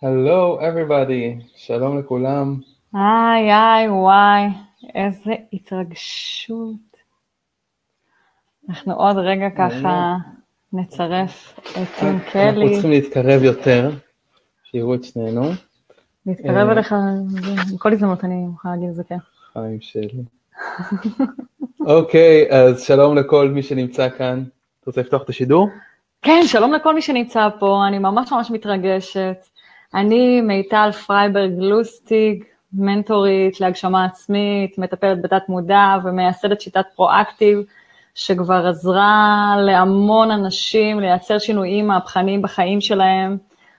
Hello everybody, שלום לכולם. היי, וואי, איזה התרגשות. אנחנו עוד רגע ככה נצרף את טים קלי. אנחנו צריכים להתקרב יותר, שיראו את שנינו. להתקרב אליך, בכל הזדמנות אני מוכנה להגיד את זה, כן. חיים שלי. אוקיי, אז שלום לכל מי שנמצא כאן. אתה רוצה לפתוח את השידור? כן, שלום לכל מי שנמצא פה, אני ממש מתרגשת. אני מיטל פרייברג לוסטיג, מנטורית להגשמה עצמית, מטפלת בתת מודע ומייסדת שיטת פרואקטיב, שכבר עזרה להמון אנשים לייצר שינויים מהפכניים בחיים שלהם,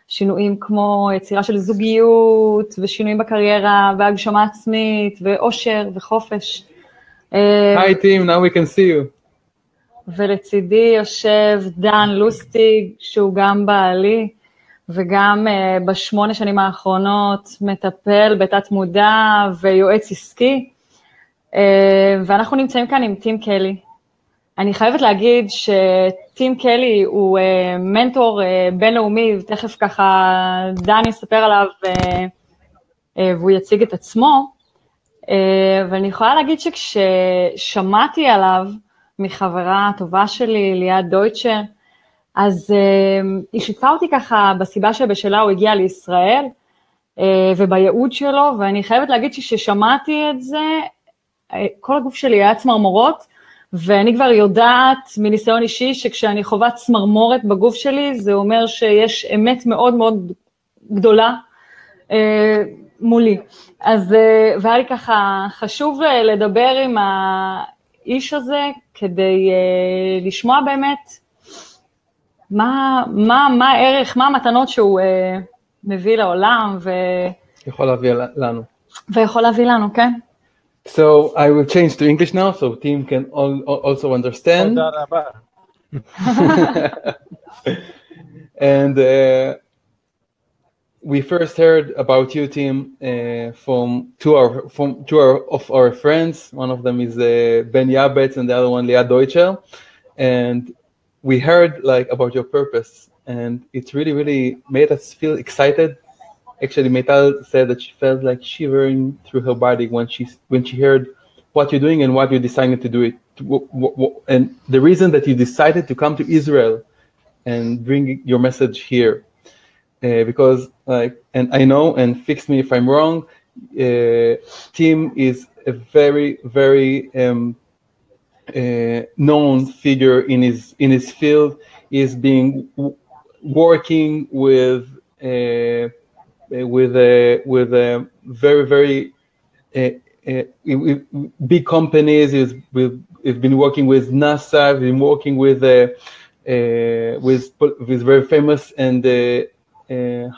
שינויים כמו יצירה של זוגיות, ושינויים בקריירה, והגשמה עצמית, ואושר וחופש. Hi team, now we can see you. ולצידי יושב דן לוסטיג, שהוא גם בעלי, וגם ב8 שנים האחרונות מטפל בתת מודע ויועץ עסקי, ואנחנו נמצאים כאן עם טים קלי. אני חייבת להגיד שטים קלי הוא מנטור בינלאומי, ותכף ככה דן יספר עליו והוא יציג את עצמו, ואני יכולה להגיד שכששמעתי עליו מחברה טובה שלי, ליעד דויטשר, אז היא שיתפה אותי ככה בסיבה שבשלה הוא הגיע לישראל, וביעוד שלו, ואני חייבת להגיד ששמעתי את זה, כל הגוף שלי היה צמרמורות, ואני כבר יודעת מניסיון אישי שכשאני חווה צמרמורת בגוף שלי, זה אומר שיש אמת מאוד מאוד גדולה מולי. אז והיה לי ככה חשוב לדבר עם האיש הזה, כדי לשמוע באמת מה הערך, מה המתנות שהוא מביא לעולם יכול להביא לנו. ויכול להביא לנו, כן? So I will change to English now, so team can also understand. And we first heard about you, team, from two of our friends. One of them is Ben Yabetz, and the other one Liad Deutscher. And we heard like about your purpose, and it really made us feel excited. Actually, Mital said that she felt like shivering through her body when she heard what you're doing and what you decided to do it. And the reason that you decided to come to Israel and bring your message here, because like, and I know, and fix me if I'm wrong, Tim is a very known figure in his field. Is being working with very big companies. He's been working with NASA. He's been working with very famous and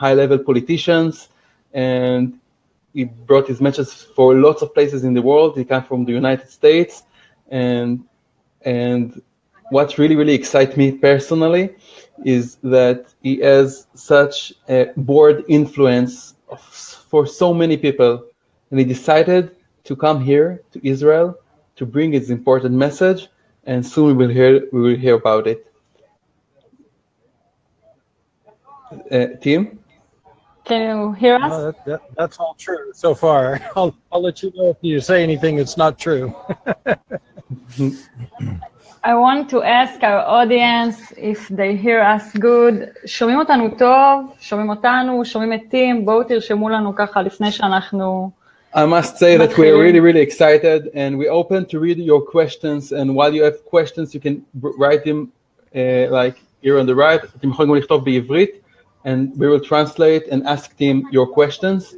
high-level politicians, and he brought his messages for lots of places in the world. He comes from the United States, and what really excites me personally is that he has such a broad influence for so many people, and he decided to come here to Israel to bring his important message, and soon we will hear about it. Tim? Can you hear us? That's all true so far. I'll let you know if you say anything that's not true. I want to ask our audience if they hear us good. שומעים אותנו טוב? שומעים אותנו? שומעים את טים? בואו תרשמו לנו ככה לפני שאנחנו... I must say that we are really excited, and we're open to read your questions, and while you have questions you can write them like here on the right. אתם יכולים גם לכתוב בעברית, and we will translate and ask them your questions.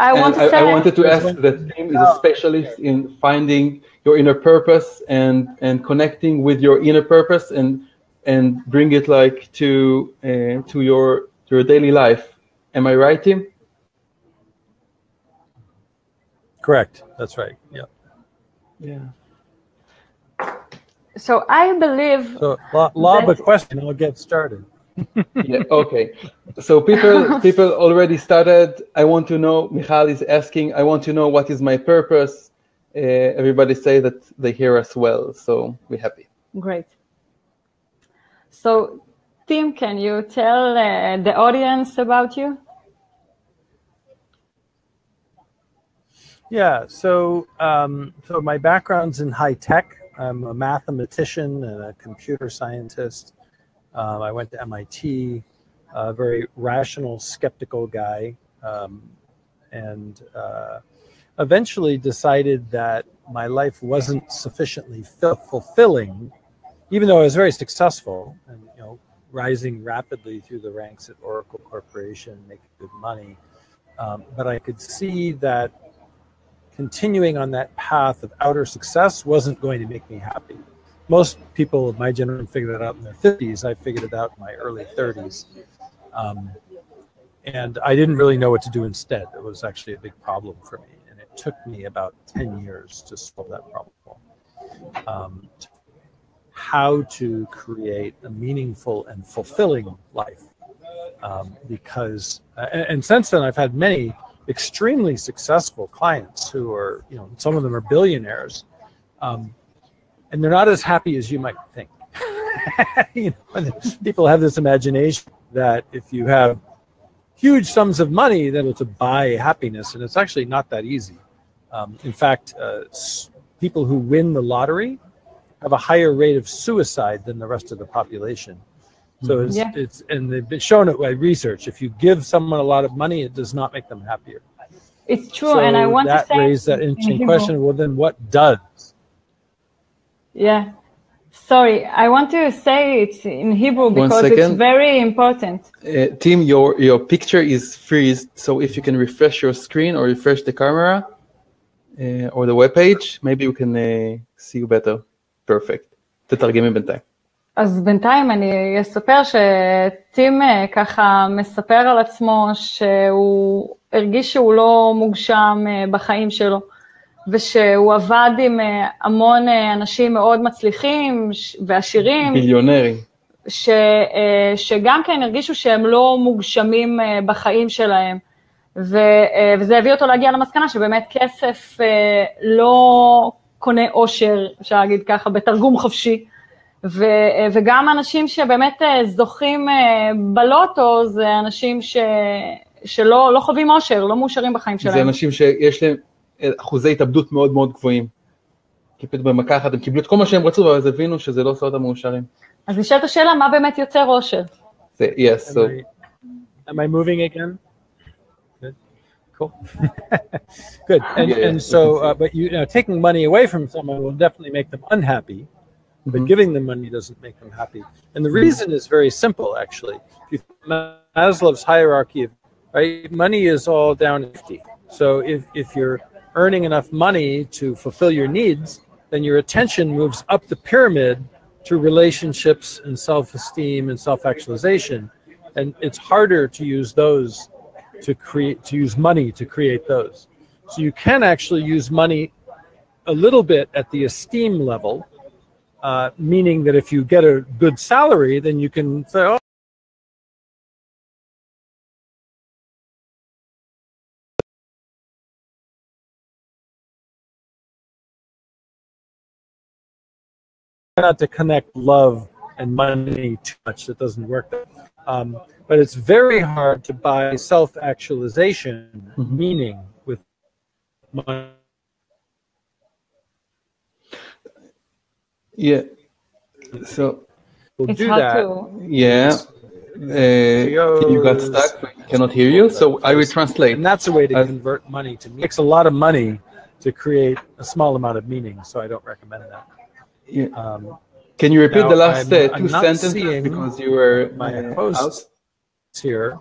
I wanted to ask that Tim is a specialist in finding your inner purpose and connecting with your inner purpose and bring it like to your daily life. Am I right, Tim? Correct. That's right. Yeah. Yeah. So I believe. So lob a question. I'll get started. Yeah, okay. So people already started. I want to know, Michal is asking, I want to know what is my purpose. Everybody say that they hear us well, so we're happy. Great. So Tim, can you tell the audience about you? Yeah, so my background's in high tech. I'm a mathematician and a computer scientist. I went to MIT, a very rational, skeptical guy, and eventually decided that my life wasn't sufficiently fulfilling, even though I was very successful and, you know, rising rapidly through the ranks at Oracle Corporation, making good money. But I could see that continuing on that path of outer success wasn't going to make me happy. Most people of my generation figured it out in their 50s. I figured it out in my early 30s. And I didn't really know what to do instead. It was actually a big problem for me. And it took me about 10 years to solve that problem. How to create a meaningful and fulfilling life. Because, and since then I've had many extremely successful clients who are, you know, some of them are billionaires. And they're not as happy as you might think. You know, people have this imagination that if you have huge sums of money, then it's to buy happiness, and it's actually not that easy. In fact, people who win the lottery have a higher rate of suicide than the rest of the population. So it's and they've been shown it by research. If you give someone a lot of money, it does not make them happier. It's true, so and I want to say that raised that interesting question. Well, then what does? Yeah. Sorry, I want to say it's in Hebrew because it's very important. Tim, your picture is freezed, so if you can refresh your screen or refresh the camera or the web page, maybe we can see you better. Perfect. תתרגמי בינתיים. אז בינתיים אני אספר שטים ככה מספר על עצמו שהוא הרגיש שהוא לא מוגשם בחיים שלו, ושהוא עבד עם המון אנשים מאוד מצליחים ועשירים. מיליונרים. שגם כן הרגישו שהם לא מוגשמים בחיים שלהם. וזה הביא אותו להגיע למסקנה שבאמת כסף לא קונה אושר, אפשר להגיד ככה, בתרגום חופשי. וגם אנשים שבאמת זוכים בלוטו, זה אנשים שלא חווים אושר, לא מאושרים בחיים שלהם. זה אנשים שיש להם אחוזי התאבדות מאוד מאוד גבוהים. כי פתאום במכה אחת הם קיבלו את כל מה שהם רצו, אבל הבינו שזה לא עושה אותם מאושרים. אז נשאלת השאלה, מה באמת יוצר אושר? Yes, so... Am I moving again? Good. Cool. Good. And so, but you know, taking money away from someone will definitely make them unhappy. But giving them money doesn't make them happy. And the reason is very simple, actually. Maslow's hierarchy of, right, money is all down to 50. So if you're earning enough money to fulfill your needs, then your attention moves up the pyramid to relationships and self-esteem and self-actualization. And it's harder to use those to use money to create those. So you can actually use money a little bit at the esteem level, meaning that if you get a good salary, then you can say, oh, not to connect love and money too much. That doesn't work. But it's very hard to buy self-actualization, meaning with money. Yeah. So we'll it's do hard that. To... Yeah. You got stuck. We cannot hear you. So I will translate. And that's a way to convert money to meaning. It takes a lot of money to create a small amount of meaning. So I don't recommend that. Yeah. Can you repeat the last two sentences because you were my hosts here?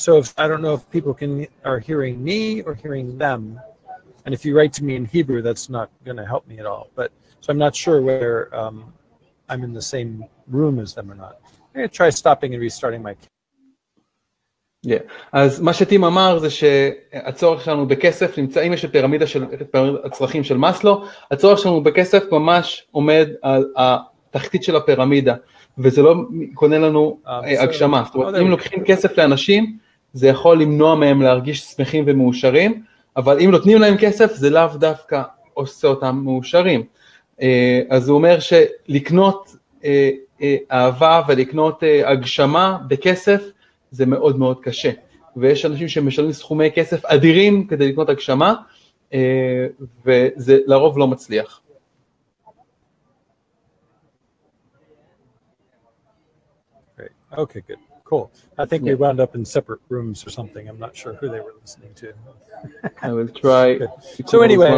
So I don't know if people are hearing me or hearing them, and if you write to me in Hebrew, that's not going to help me at all. But so I'm not sure whether I'm in the same room as them or not. I'm going to try stopping and restarting my. Yeah. אז מה שטים אמר זה שהצורך שלנו בכסף נמצא, אם יש את פירמידה של הצרכים של מסלו, הצורך שלנו בכסף ממש עומד על התחתית של הפירמידה, וזה לא קונה לנו הגשמה. זאת אומרת, אם לוקחים כסף לאנשים, זה יכול למנוע מהם להרגיש שמחים ומאושרים, אבל אם נותנים להם כסף, זה לאו דווקא עושה אותם מאושרים. אז הוא אומר שלקנות אהבה ולקנות הגשמה בכסף, זה מאוד מאוד קשה. ויש אנשים שמשלמים סכומי כסף אדירים כדי לקנות הגשמה, וזה לרוב לא מצליח. Great. Okay, good. Cool. I think we wound up in separate rooms or something. I'm not sure who they were listening to. I will try. So anyway,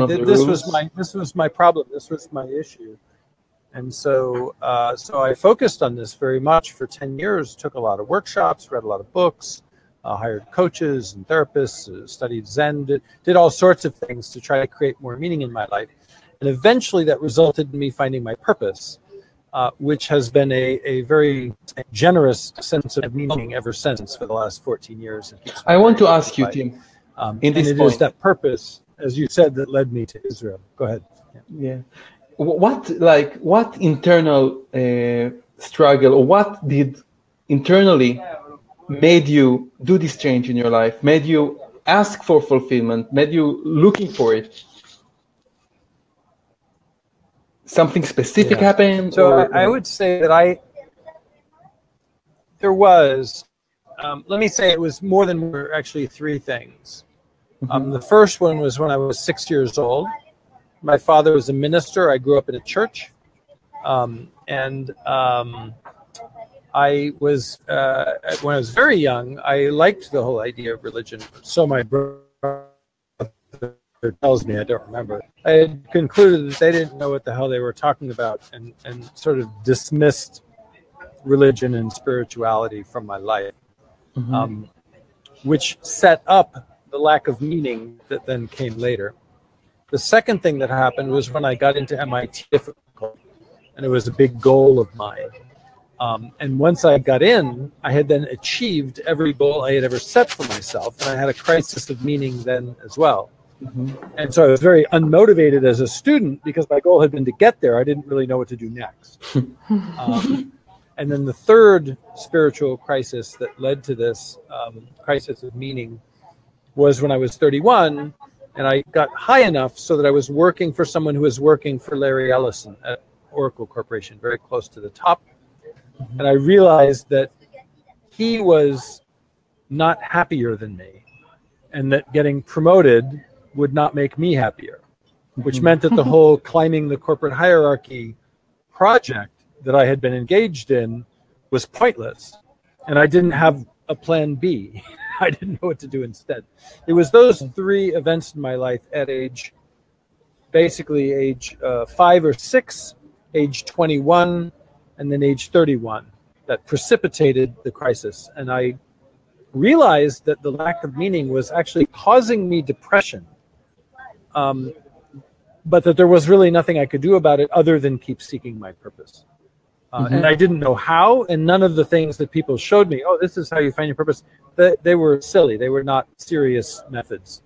this was my problem. This was my issue. And so I focused on this very much for 10 years, took a lot of workshops, read a lot of books, hired coaches and therapists, studied Zen, did all sorts of things to try to create more meaning in my life. And eventually that resulted in me finding my purpose, which has been a very generous sense of meaning ever since for the last 14 years. I want to ask you, Tim, in this and it point. is that purpose, as you said, that led me to Israel. Go ahead. Yeah. What internal struggle, or what did internally made you do this change in your life, made you ask for fulfillment, made you looking for it? Something specific happened? So I would say that there was, let me say it was more than actually three things. The first one was when I was 6 years old. My father was a minister. I grew up in a church. I was, when I was very young, I liked the whole idea of religion. So my brother tells me, I don't remember. I had concluded that they didn't know what the hell they were talking about and sort of dismissed religion and spirituality from my life, which set up the lack of meaning that then came later. The second thing that happened was when I got into MIT difficult, and it was a big goal of mine. And once I got in, I had then achieved every goal I had ever set for myself, and I had a crisis of meaning then as well. And so I was very unmotivated as a student because my goal had been to get there. I didn't really know what to do next. And then the third spiritual crisis that led to this crisis of meaning was when I was 31, and I got high enough so that I was working for someone who was working for Larry Ellison at Oracle Corporation, very close to the top. And I realized that he was not happier than me, and that getting promoted would not make me happier, which meant that the whole climbing the corporate hierarchy project that I had been engaged in was pointless. And I didn't have a plan B. I didn't know what to do instead. It was those three events in my life at basically age 5 or 6, age 21, and then age 31 that precipitated the crisis. And I realized that the lack of meaning was actually causing me depression, but that there was really nothing I could do about it other than keep seeking my purpose. And I didn't know how, and none of the things that people showed me, oh, this is how you find your purpose, they were silly. They were not serious methods.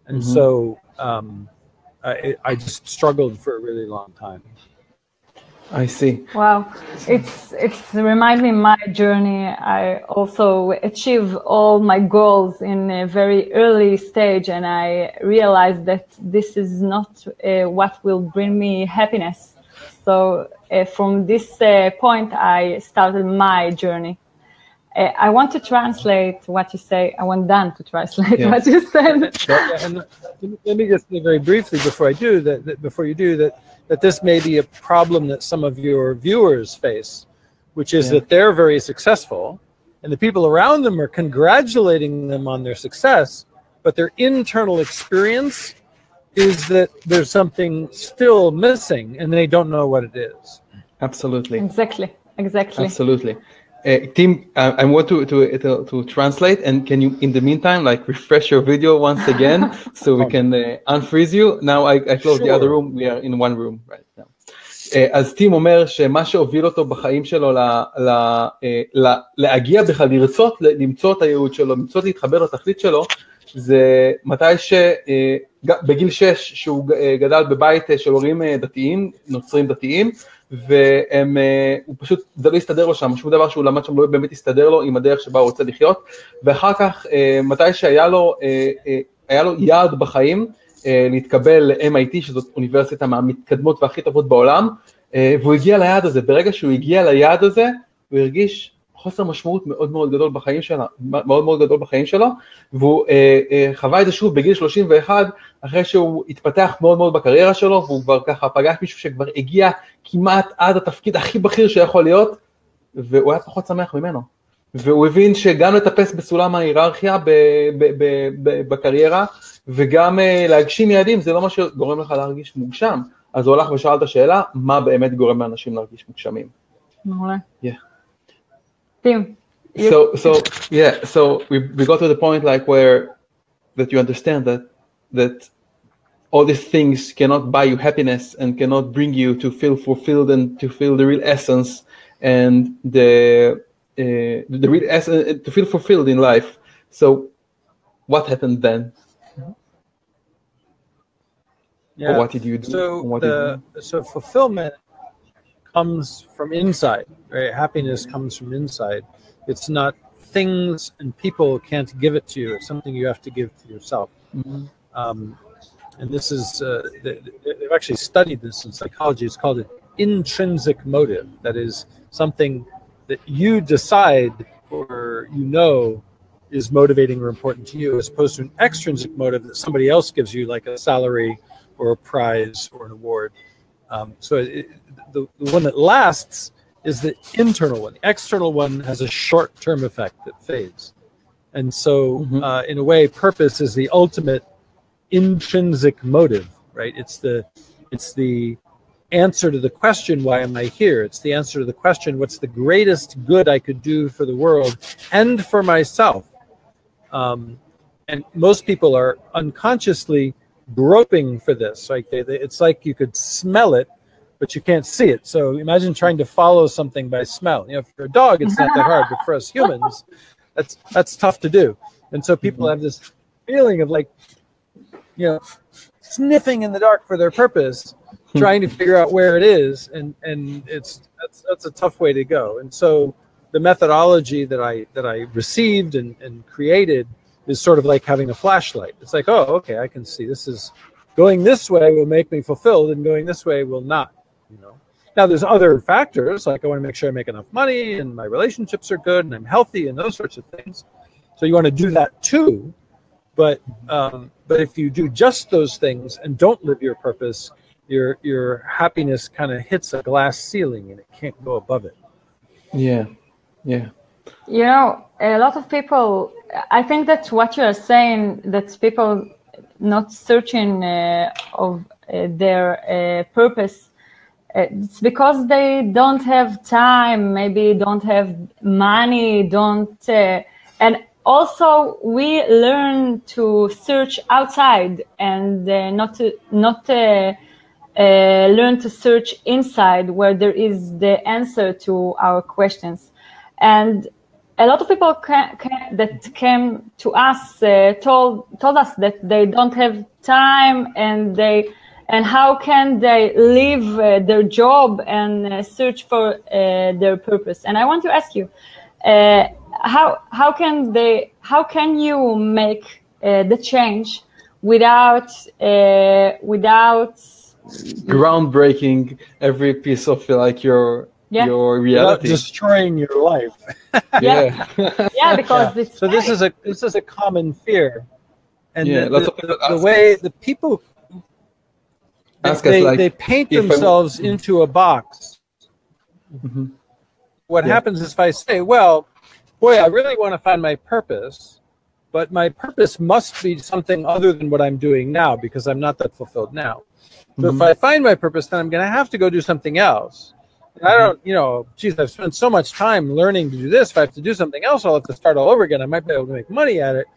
And so I just struggled for a really long time. I see. Wow, it's remind me my journey. I also achieved all my goals in a very early stage, and I realized that this is not what will bring me happiness. So from this point, I started my journey. I want to translate what you say. I want Dan to translate what you said. And let me just say very briefly before you do that this may be a problem that some of your viewers face, which is that they're very successful, and the people around them are congratulating them on their success, but their internal experience is that there's something still missing, and they don't know what it is. Absolutely. Exactly. Absolutely. Tim, I want to translate, and can you, in the meantime, refresh your video once again so we can unfreeze you? Now I close the other room. We are in one room right now. אז טים אומר שמה שהוביל אותו בחיים שלו להגיע בכלל, לרצות למצוא את הייעוד שלו, למצוא להתחבר לתכלית שלו, זה מתי בגיל 6 שהוא גדל בבית של הורים דתיים, נוצרים דתיים, והוא פשוט, זה לא הסתדר לו שם, שום דבר שהוא למד שם לא באמת הסתדר לו עם הדרך שבה הוא רוצה לחיות, ואחר כך מתי שהיה לו יעד בחיים, להתקבל ל-MIT, שזאת אוניברסיטה מהמתקדמות והכי טובות בעולם, והוא הגיע ליעד הזה. ברגע שהוא הגיע ליעד הזה, הוא הרגיש חוסר משמעות מאוד מאוד גדול בחיים שלו, והוא חווה את זה שוב בגיל 31, אחרי שהוא התפתח מאוד מאוד בקריירה שלו, והוא כבר ככה פגש מישהו שכבר הגיע כמעט עד התפקיד הכי בכיר שיכול להיות, והוא היה פחות שמח ממנו. והוא הבין שגם לטפס בסולם ההיררכיה בקריירה, וגם להגשים יעדים, זה לא מה שגורם לך להרגיש מוגשם. אז הוא הלך ושאל את השאלה, מה באמת גורם לאנשים להרגיש מוגשמים? מעולה. Yeah. Tim. So we got to the point like where that you understand that all these things cannot buy you happiness and cannot bring you to feel fulfilled and to feel the real essence and the real essence to feel fulfilled in life. So what happened then? Yeah. Or what did you do? So fulfillment comes from inside, right? Happiness comes from inside. It's not things and people can't give it to you. It's something you have to give to yourself. Mm-hmm. And this is, they've actually studied this in psychology. It's called an intrinsic motive. That is something that you decide or you know is motivating or important to you, as opposed to an extrinsic motive that somebody else gives you, like a salary or a prize or an award. The one that lasts is the internal one. The external one has a short-term effect that fades. And so, in a way, purpose is the ultimate intrinsic motive, right? It's the answer to the question, why am I here? It's the answer to the question, what's the greatest good I could do for the world and for myself? And most people are unconsciously groping for this. Like it's like you could smell it, but you can't see it. So imagine trying to follow something by smell. You know, for a dog, it's not that hard, but for us humans, that's tough to do. And so people have this feeling of like, you know, sniffing in the dark for their purpose, trying to figure out where it is, and that's a tough way to go. And so the methodology that I received and created is sort of like having a flashlight. It's like, oh, okay, I can see this is going this way will make me fulfilled, and going this way will not. You know. Now there's other factors, like I want to make sure I make enough money and my relationships are good and I'm healthy and those sorts of things. So you want to do that too, but if you do just those things and don't live your purpose, your happiness kind of hits a glass ceiling and it can't go above it. Yeah. You know, a lot of people, I think that what you are saying, that people not searching of their purpose, it's because they don't have time, maybe don't have money, and also we learn to search outside and not learn to search inside, where there is the answer to our questions. And a lot of people that came to us told us that they don't have time, and how can they leave their job and search for their purpose. And I want to ask you, how can you make the change without groundbreaking every piece of like your reality, without destroying your life? Because it's so this is a common fear, and the way the people they paint themselves into a box. Mm-hmm. What happens is if I say, well, boy, I really want to find my purpose, but my purpose must be something other than what I'm doing now, because I'm not that fulfilled now. So if I find my purpose, then I'm going to have to go do something else. And I don't, I've spent so much time learning to do this. If I have to do something else, I'll have to start all over again. I might be able to make money at it.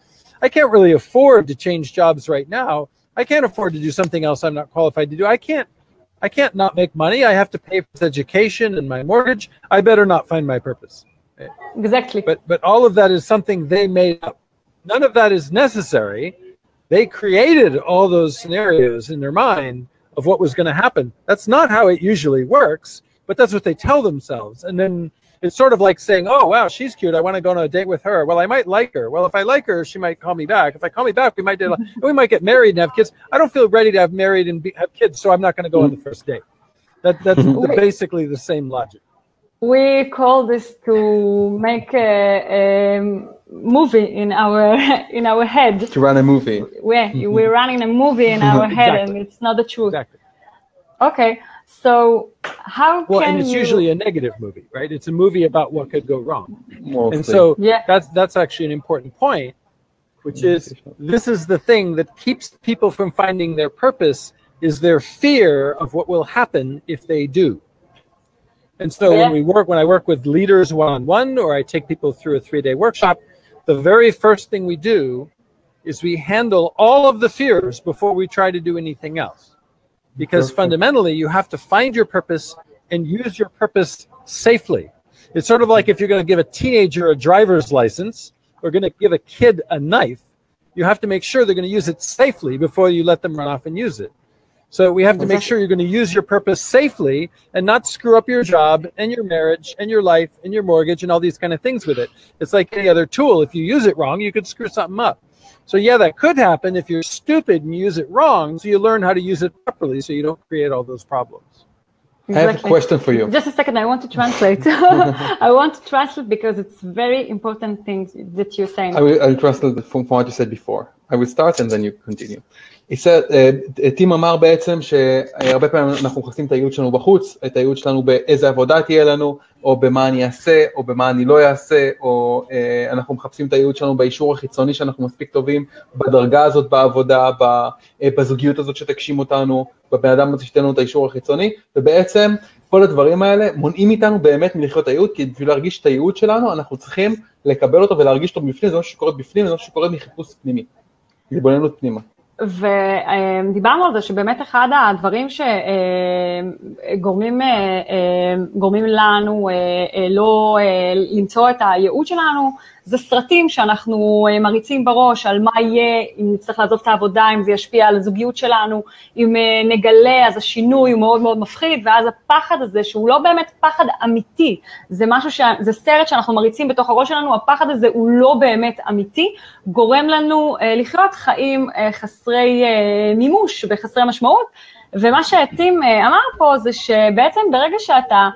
I can't really afford to change jobs right now. I can't afford to do something else I'm not qualified to do. I can't not make money. I have to pay for this education and my mortgage. I better not find my purpose. Exactly. But all of that is something they made up. None of that is necessary. They created all those scenarios in their mind of what was going to happen. That's not how it usually works, but that's what they tell themselves. And then it's sort of like saying, oh, wow, she's cute. I want to go on a date with her. Well, I might like her. Well, if I like her, she might call me back. If I call me back, we might get married and have kids. I don't feel ready to have married and have kids, so I'm not going to go on the first date. That's basically the same logic. We call this to make a movie in our head. To run a movie. We're running a movie in our head, and it's not the truth. Exactly. Okay, so how can and it's usually a negative movie, right? It's a movie about what could go wrong. Mostly. And so that's actually an important point, which is this is the thing that keeps people from finding their purpose, is their fear of what will happen if they do. And so when I work with leaders one-on-one, or I take people through a 3-day workshop, the very first thing we do is we handle all of the fears before we try to do anything else. Because fundamentally, you have to find your purpose and use your purpose safely. It's sort of like if you're going to give a teenager a driver's license or going to give a kid a knife, you have to make sure they're going to use it safely before you let them run off and use it. So we have to make sure you're going to use your purpose safely and not screw up your job and your marriage and your life and your mortgage and all these kind of things with it. It's like any other tool. If you use it wrong, you could screw something up. So that could happen if you're stupid and you use it wrong. So you learn how to use it properly so you don't create all those problems. Exactly. I have a question for you. Just a second, I want to translate. I want to translate because it's very important things that you're saying. I will translate from what you said before. I will start and then you continue. טים אמר בעצם שהרבה פעמים אנחנו מחפשים את הייעוד שלנו בחוץ, את הייעוד שלנו באיזה עבודה תהיה לנו, או במה אני אעשה, או במה אני לא אעשה, או אנחנו מחפשים את הייעוד שלנו באישור החיצוני שאנחנו מספיק טובים, בדרגה הזאת בעבודה, בזוגיות הזאת שתגשים אותנו, בבן אדם הזה שתהיה לנו את האישור החיצוני, ובעצם כל הדברים האלה מונעים איתנו באמת מלחיות הייעוד, כי בשביל להרגיש את הייעוד שלנו, אנחנו צריכים לקבל אותו ולהרגיש אותו בפנים, זה משהו שקורה בפנים, זה משהו שקורה מחיפוש פנימי, להתבוננות פנימה. ודיברנו על זה שבאמת אחד הדברים שגורמים לנו לא למצוא את הייעוד שלנו, זה סרטים שאנחנו מריצים בראש על מה יהיה, אם נצטרך לעזוב את העבודה, אם זה ישפיע על הזוגיות שלנו, אם נגלה, אז השינוי הוא מאוד מאוד מפחיד, ואז הפחד הזה, שהוא לא באמת פחד אמיתי, זה משהו זה סרט שאנחנו מריצים בתוך הראש שלנו, הפחד הזה הוא לא באמת אמיתי, גורם לנו לחיות חיים חסרי מימוש וחסרי משמעות, ומה שטים אמר פה זה שבעצם ברגע שאתה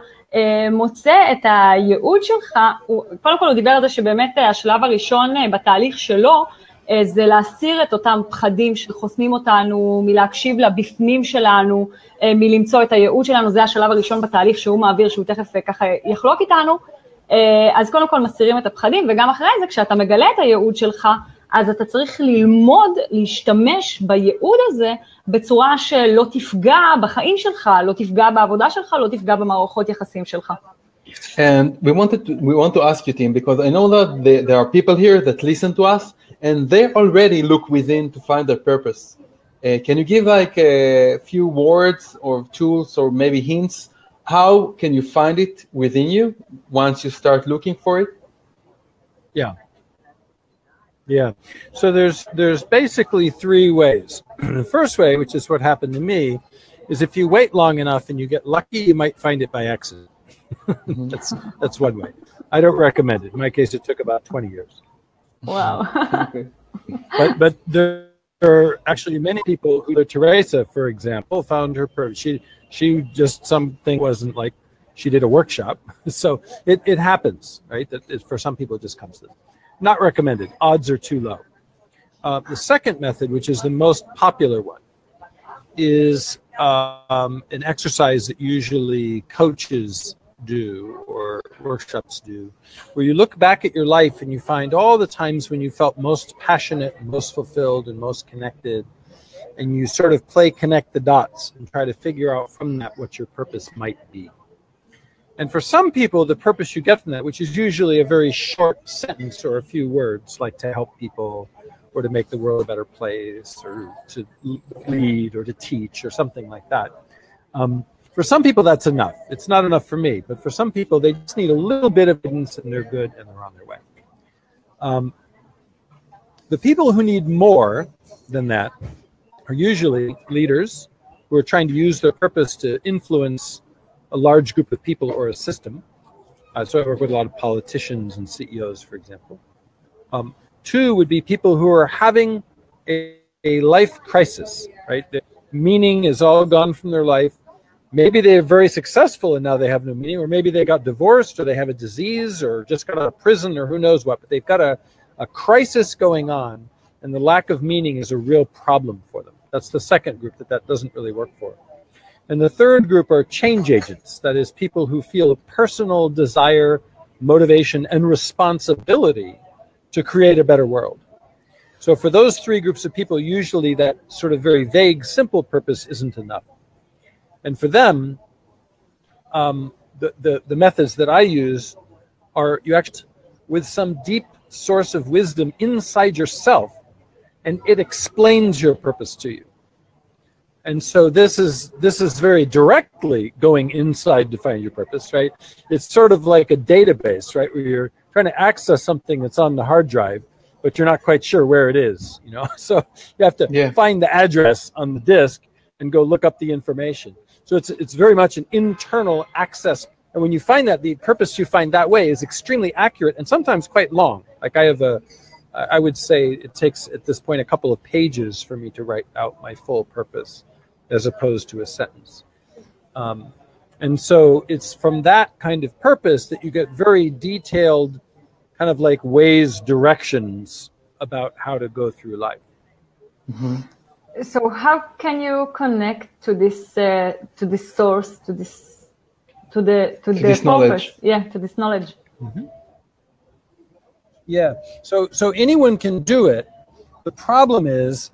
מוצא את הייעוד שלך, קודם כל הוא דיבר על זה שבאמת השלב הראשון בתהליך שלו, זה להסיר את אותם פחדים שחוסמים אותנו מלהקשיב לבפנים שלנו, מלמצוא את הייעוד שלנו, זה השלב הראשון בתהליך שהוא מעביר, שהוא תכף ככה יחלוק איתנו, אז קודם כל מסירים את הפחדים, וגם אחרי זה כשאתה מגלה את הייעוד שלך, אז אתה צריך ללמוד, להשתמש בייעוד הזה, בצורה שלא תפגע בחיים שלך, לא תפגע בעבודה שלך, לא תפגע במערכות יחסים שלך. And we want to ask you, Tim, because I know that there are people here that listen to us, and they already look within to find their purpose. Can you give like a few words or tools or maybe hints? How can you find it within you once you start looking for it? Yeah. So there's basically 3 ways. The first way, which is what happened to me, is if you wait long enough and you get lucky, you might find it by accident. That's one way. I don't recommend it. In my case, it took about 20 years. Wow. But there are actually many people who, Teresa, for example, found her purpose. She just, something wasn't like, she did a workshop. So it happens, right? That for some people it just comes to them. Not recommended. Odds are too low. The second method, which is the most popular one, is an exercise that usually coaches do or workshops do, where you look back at your life and you find all the times when you felt most passionate, most fulfilled, and most connected, and you sort of connect the dots and try to figure out from that what your purpose might be. And for some people, the purpose you get from that, which is usually a very short sentence or a few words, like to help people or to make the world a better place or to lead or to teach or something like that. For some people, that's enough. It's not enough for me, but for some people, they just need a little bit of guidance and they're good and they're on their way. The people who need more than that are usually leaders who are trying to use their purpose to influence a large group of people or a system. So I work with a lot of politicians and CEOs, for example. 2 would be people who are having a life crisis, right? The meaning is all gone from their life. Maybe they're very successful and now they have no meaning, or maybe they got divorced, or they have a disease, or just got out of prison, or who knows what, but they've got a crisis going on, and the lack of meaning is a real problem for them. That's the second group that doesn't really work for. And the third group are change agents. That is, people who feel a personal desire, motivation, and responsibility to create a better world. So for those three groups of people, usually that sort of very vague, simple purpose isn't enough. And for them, the methods that I use are you act with some deep source of wisdom inside yourself, and it explains your purpose to you. And so this is very directly going inside to find your purpose, right? It's sort of like a database, right, where you're trying to access something that's on the hard drive, but you're not quite sure where it is, you know? So you have to find the address on the disk and go look up the information. So it's very much an internal access. And when you find that, the purpose you find that way is extremely accurate and sometimes quite long. Like I would say it takes at this point a couple of pages for me to write out my full purpose as opposed to a sentence. And so it's from that kind of purpose that you get very detailed kind of like ways, directions about how to go through life. Mm-hmm. So how can you connect to this source, to this purpose? Knowledge? Yeah, to this knowledge. Mm-hmm. Yeah. So anyone can do it. The problem is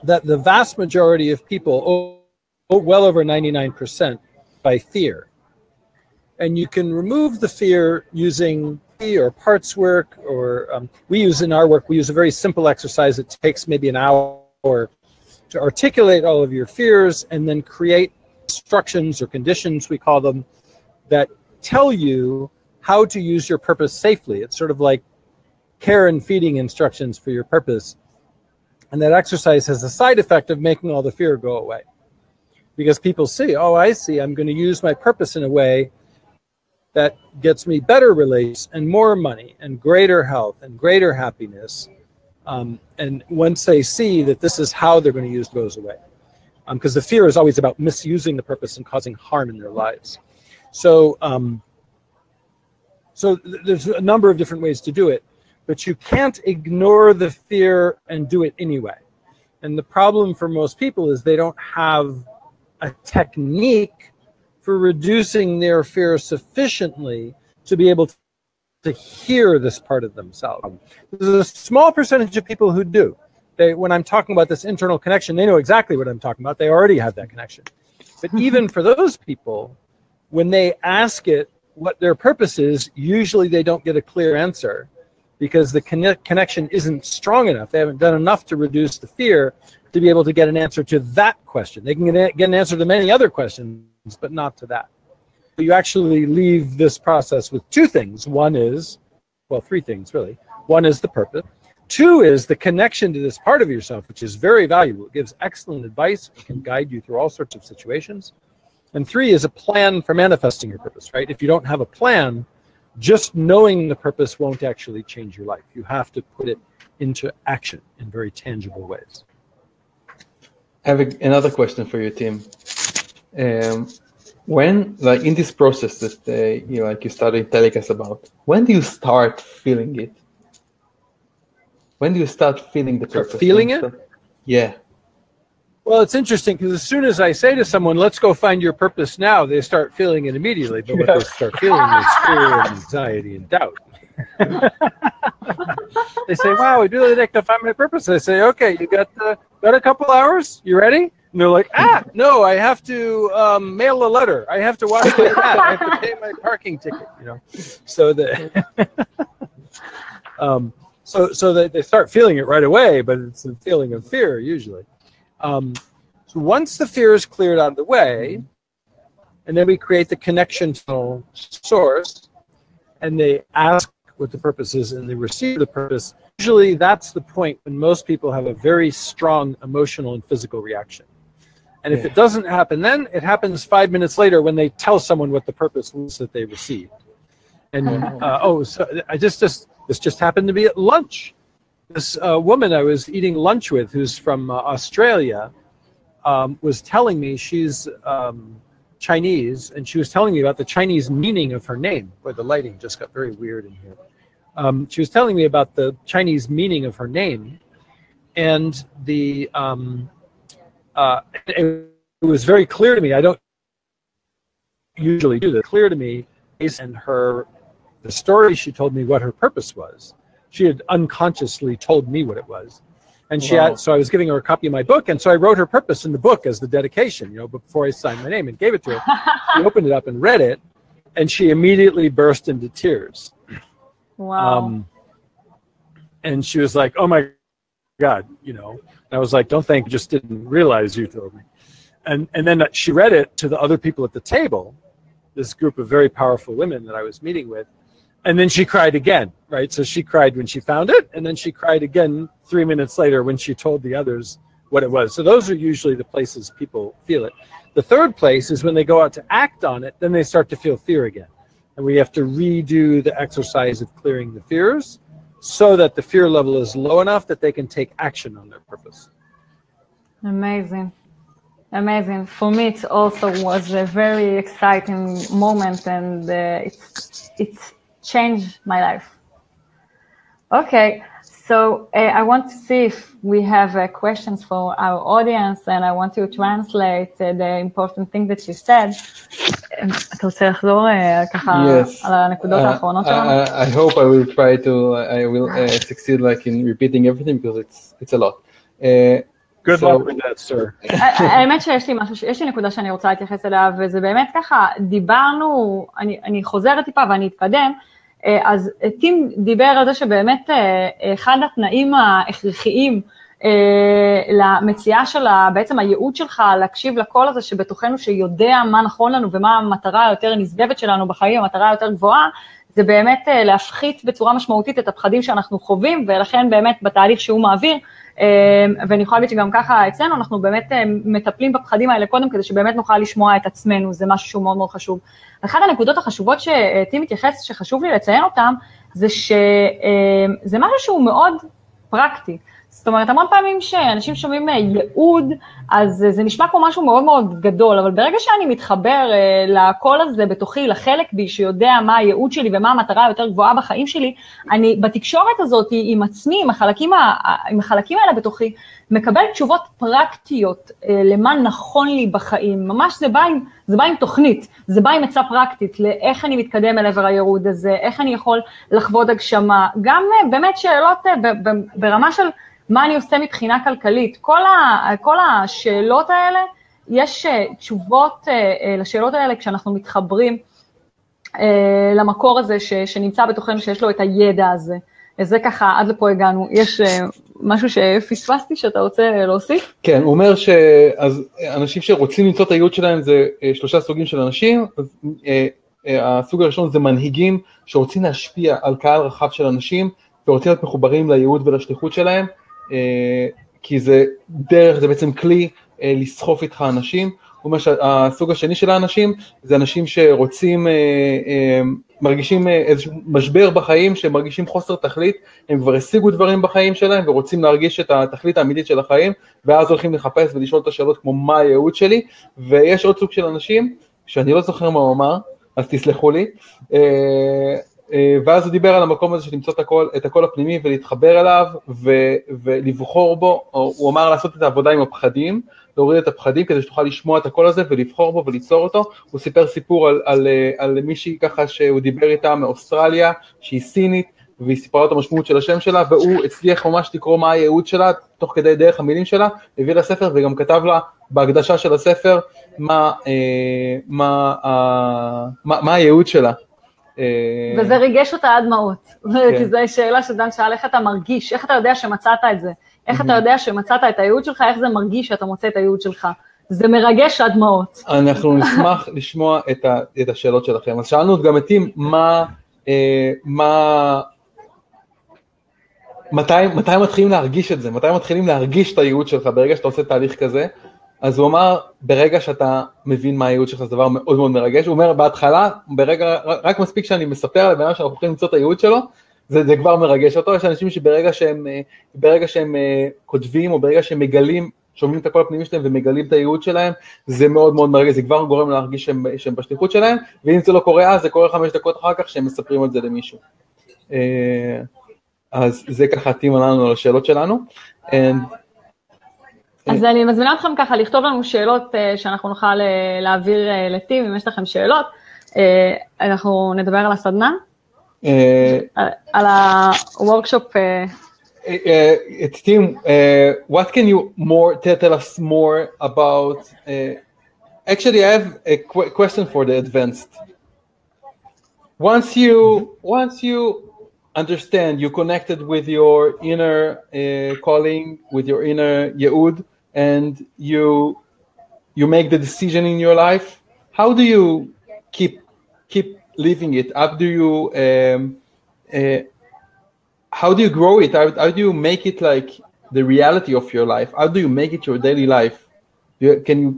that the vast majority of people, well over 99%, by fear. And you can remove the fear using or parts work, or we use in our work, we use a very simple exercise. It takes maybe an hour to articulate all of your fears and then create instructions or conditions, we call them, that tell you how to use your purpose safely. It's sort of like care and feeding instructions for your purpose. And that exercise has the side effect of making all the fear go away. Because people see, oh, I see, I'm going to use my purpose in a way that gets me better relations and more money and greater health and greater happiness. And once they see that this is how they're going to use it, goes away. Because the fear is always about misusing the purpose and causing harm in their lives. So there's a number of different ways to do it, but you can't ignore the fear and do it anyway. And the problem for most people is they don't have a technique for reducing their fear sufficiently to be able to hear this part of themselves. There's a small percentage of people who do. When I'm talking about this internal connection, they know exactly what I'm talking about. They already have that connection. But even for those people, when they ask it what their purpose is, usually they don't get a clear answer because the connection isn't strong enough. They haven't done enough to reduce the fear to be able to get an answer to that question. They can get an answer to many other questions, but not to that. You actually leave this process with two things. One is, well, three things really. One is the purpose. Two is the connection to this part of yourself, which is very valuable. It gives excellent advice. It can guide you through all sorts of situations. And three is a plan for manifesting your purpose, right? If you don't have a plan, just knowing the purpose won't actually change your life. You have to put it into action in very tangible ways. I have another question for you, Tim. When, like in this process that you started telling us about, when do you start feeling it? When do you start feeling the purpose? Feeling it? Yeah. Well, it's interesting because as soon as I say to someone, let's go find your purpose now, they start feeling it immediately. But what they start feeling is fear and anxiety and doubt. They say, wow, I'd really like to find my purpose. I say, okay, you got a couple hours? You ready? And they're like, no, I have to mail a letter. I have to wash my hat. I have to pay my parking ticket, you know. So so they start feeling it right away, but it's a feeling of fear usually. So once the fear is cleared out of the way, and then we create the connection to source, and they ask what the purpose is, and they receive the purpose. Usually that's the point when most people have a very strong emotional and physical reaction. And if it doesn't happen then, it happens 5 minutes later when they tell someone what the purpose was that they received. And so this just happened to be at lunch. This woman I was eating lunch with, who's from Australia, was telling me she's Chinese, and she was telling me about the Chinese meaning of her name. Boy, the lighting just got very weird in here. She was telling me about the Chinese meaning of her name, and it was very clear to me. I don't usually do this. Clear to me, and the story she told me what her purpose was. She had unconsciously told me what it was. And so I was giving her a copy of my book, and so I wrote her purpose in the book as the dedication, before I signed my name and gave it to her. She opened it up and read it, and she immediately burst into tears. Wow. And she was like, oh my God, And I was like, don't think, just didn't realize you told me. And then she read it to the other people at the table, this group of very powerful women that I was meeting with. And then she cried again, right? So she cried when she found it, and then she cried again 3 minutes later when she told the others what it was. So those are usually the places people feel it. The third place is when they go out to act on it, then they start to feel fear again. And we have to redo the exercise of clearing the fears so that the fear level is low enough that they can take action on their purpose. Amazing. Amazing. For me, it also was a very exciting moment, and it's changed my life. Okay, so I want to see if we have questions for our audience, and I want to translate the important thing that you said. אתה רוצה לחזור ככה על הנקודות האחרונות שלנו? I hope I will succeed like in repeating everything because it's a lot. Good luck with that, sir. האמת שיש לי נקודה שאני רוצה להתייחס אליה, וזה באמת ככה, דיברנו, אני חוזרת טיפה ואני אתקדם, אז טים דיבר על זה שבאמת אחד התנאים ההכרחיים למציאה של בעצם הייעוד שלך, להקשיב לקול הזה שבתוכנו שיודע מה נכון לנו ומה המטרה היותר נשגבת שלנו בחיים, המטרה היותר גבוהה, זה באמת להפחית בצורה משמעותית את הפחדים שאנחנו חווים, ולכן באמת בתהליך שהוא מעביר, ואני יכולה להגיד שגם ככה אצלנו, אנחנו באמת מטפלים בפחדים האלה קודם, כדי שבאמת נוכל לשמוע את עצמנו, זה משהו שהוא מאוד מאוד חשוב. אחת הנקודות החשובות שטים מתייחס, שחשוב לי לציין אותם, זה שזה משהו שהוא מאוד פרקטי. זאת אומרת, המון פעמים שאנשים שומעים ייעוד, אז זה נשמע כמו משהו מאוד מאוד גדול, אבל ברגע שאני מתחבר לקול הזה בתוכי, לחלק בי שיודע מה הייעוד שלי ומה המטרה היותר גבוהה בחיים שלי, אני בתקשורת הזאת עם עצמי, עם החלקים האלה בתוכי, מקבל תשובות פרקטיות למה נכון לי בחיים. ממש זה בא עם תוכנית, זה בא עם עצה פרקטית לאיך אני מתקדם אל עבר הייעוד הזה, איך אני יכול לחוות הגשמה, גם באמת שאלות ברמה של מה אני עושה מבחינה כלכלית. כל השאלות האלה, יש תשובות לשאלות האלה כשאנחנו מתחברים למקור הזה שנמצא בתוכנו, שיש לו את הידע הזה. זה ככה, עד לפה הגענו. יש משהו שפספסתי שאתה רוצה להוסיף? כן, הוא אומר שאנשים שרוצים למצוא את הייעוד שלהם זה 3 סוגים של אנשים. הסוג הראשון זה מנהיגים שרוצים להשפיע על קהל רחב של אנשים, ורוצים להיות מחוברים לייעוד ולשליחות שלהם, כי זה דרך, זה בעצם כלי לסחוף איתך אנשים. הוא אומר שהסוג השני של האנשים זה אנשים שרוצים, מרגישים איזשהו משבר בחיים, שמרגישים חוסר תכלית, הם כבר השיגו דברים בחיים שלהם ורוצים להרגיש את התכלית האמיתית של החיים, ואז הולכים לחפש ולשאול את השאלות כמו מה הייעוד שלי. ויש עוד סוג של אנשים שאני לא זוכר מה הוא אמר, אז תסלחו לי, ואז הוא דיבר על המקום הזה של למצוא את הקול הפנימי ולהתחבר אליו ולבחור בו. הוא אמר לעשות את העבודה עם הפחדים, להוריד את הפחדים כדי שתוכל לשמוע את הקול הזה ולבחור בו וליצור אותו. הוא סיפר סיפור על מישהי ככה שהוא דיבר איתה מאוסטרליה, שהיא סינית, והיא סיפרה את המשמעות של השם שלה, והוא הצליח ממש לקרוא מה הייעוד שלה, תוך כדי דרך המילים שלה, הביא לספר וגם כתב לה בהקדשה של הספר מה הייעוד שלה. וזה ריגש אותה עד דמעות, כי זו שאלה שדן שאל, איך אתה מרגיש, איך אתה יודע שמצאת את זה, איך אתה יודע שמצאת את הייעוד שלך, איך זה מרגיש שאתה מוצא את הייעוד שלך, זה מרגש עד דמעות. אנחנו נשמח לשמוע את השאלות שלכם, אז שאלנו גם אתים, מתי מתחילים להרגיש את זה, מתי מתחילים להרגיש את הייעוד שלך ברגע שאתה עושה תהליך כזה. אז הוא אמר, ברגע שאתה מבין מה הייעוד שלך, זה דבר מאוד מאוד מרגש. הוא אומר, בהתחלה, רק מספיק שאני מספר לבן אדם שאנחנו יכולים למצוא את הייעוד שלו, זה כבר מרגש אותו. יש אנשים שברגע שהם כותבים, או ברגע שהם מגלים שומעים את הקול הפנימי שלהם ומגלים את הייעוד שלהם, זה מאוד מאוד מרגש, זה כבר גורם להרגיש שהם בשליחות שלהם, ואם זה לא קורה אז, זה קורה 5 דקות אחר כך שהם מספרים על זה למישהו. אז זה ככה תימה לנו על השאלות שלנו. אז אני מזמינה אתכם ככה לכתוב לנו שאלות שאנחנו נוכל להעביר לטים, אם יש לכם שאלות, אנחנו נדבר על הסדנה, על הוורקשופ. Tim, what can you tell us more about? Actually, I have a question for the advanced. Once you understand, you connected with your inner calling, with your inner Yehud, and you make the decision in your life. How do you keep living it? How do you grow it? How do you make it like the reality of your life? How do you make it your daily life? Can you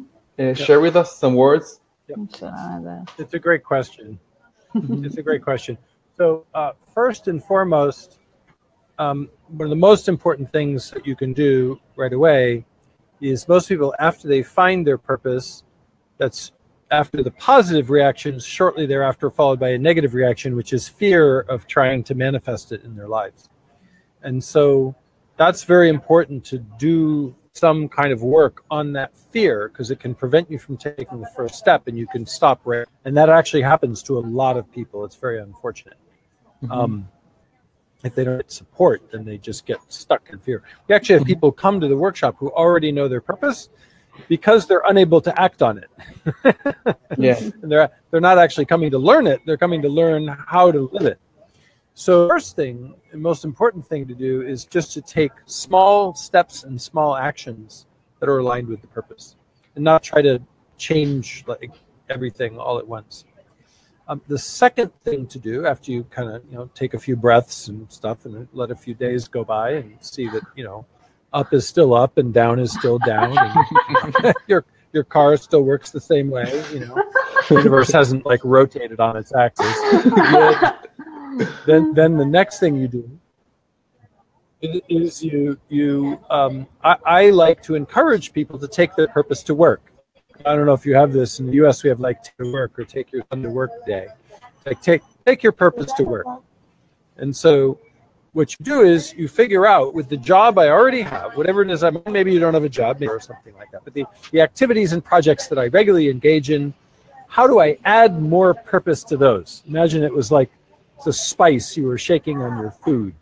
share with us some words? It's a great question. It's a great question. So first and foremost, one of the most important things that you can do right away is most people, after they find their purpose, that's after the positive reactions, shortly thereafter followed by a negative reaction, which is fear of trying to manifest it in their lives. And so that's very important to do some kind of work on that fear, because it can prevent you from taking the first step, and you can stop right. And that actually happens to a lot of people. It's very unfortunate. If they don't get support, then they just get stuck in fear. We actually have people come to the workshop who already know their purpose, because they're unable to act on it. Yeah. And they're not actually coming to learn it, they're coming to learn how to live it. So first thing, the most important thing to do is just to take small steps and small actions that are aligned with the purpose, and not try to change like everything all at once. The second thing to do, after you kind of take a few breaths and stuff and let a few days go by and see that up is still up and down is still down, and your car still works the same way. The universe hasn't like rotated on its axis. Then the next thing you do is I like to encourage people to take their purpose to work. I don't know if you have this in the U.S. We have like take to work or take your son to work day. Like take your purpose to work. And so what you do is you figure out, with the job I already have, whatever it is, maybe you don't have a job or something like that, but the activities and projects that I regularly engage in, how do I add more purpose to those? Imagine it was like the spice you were shaking on your food.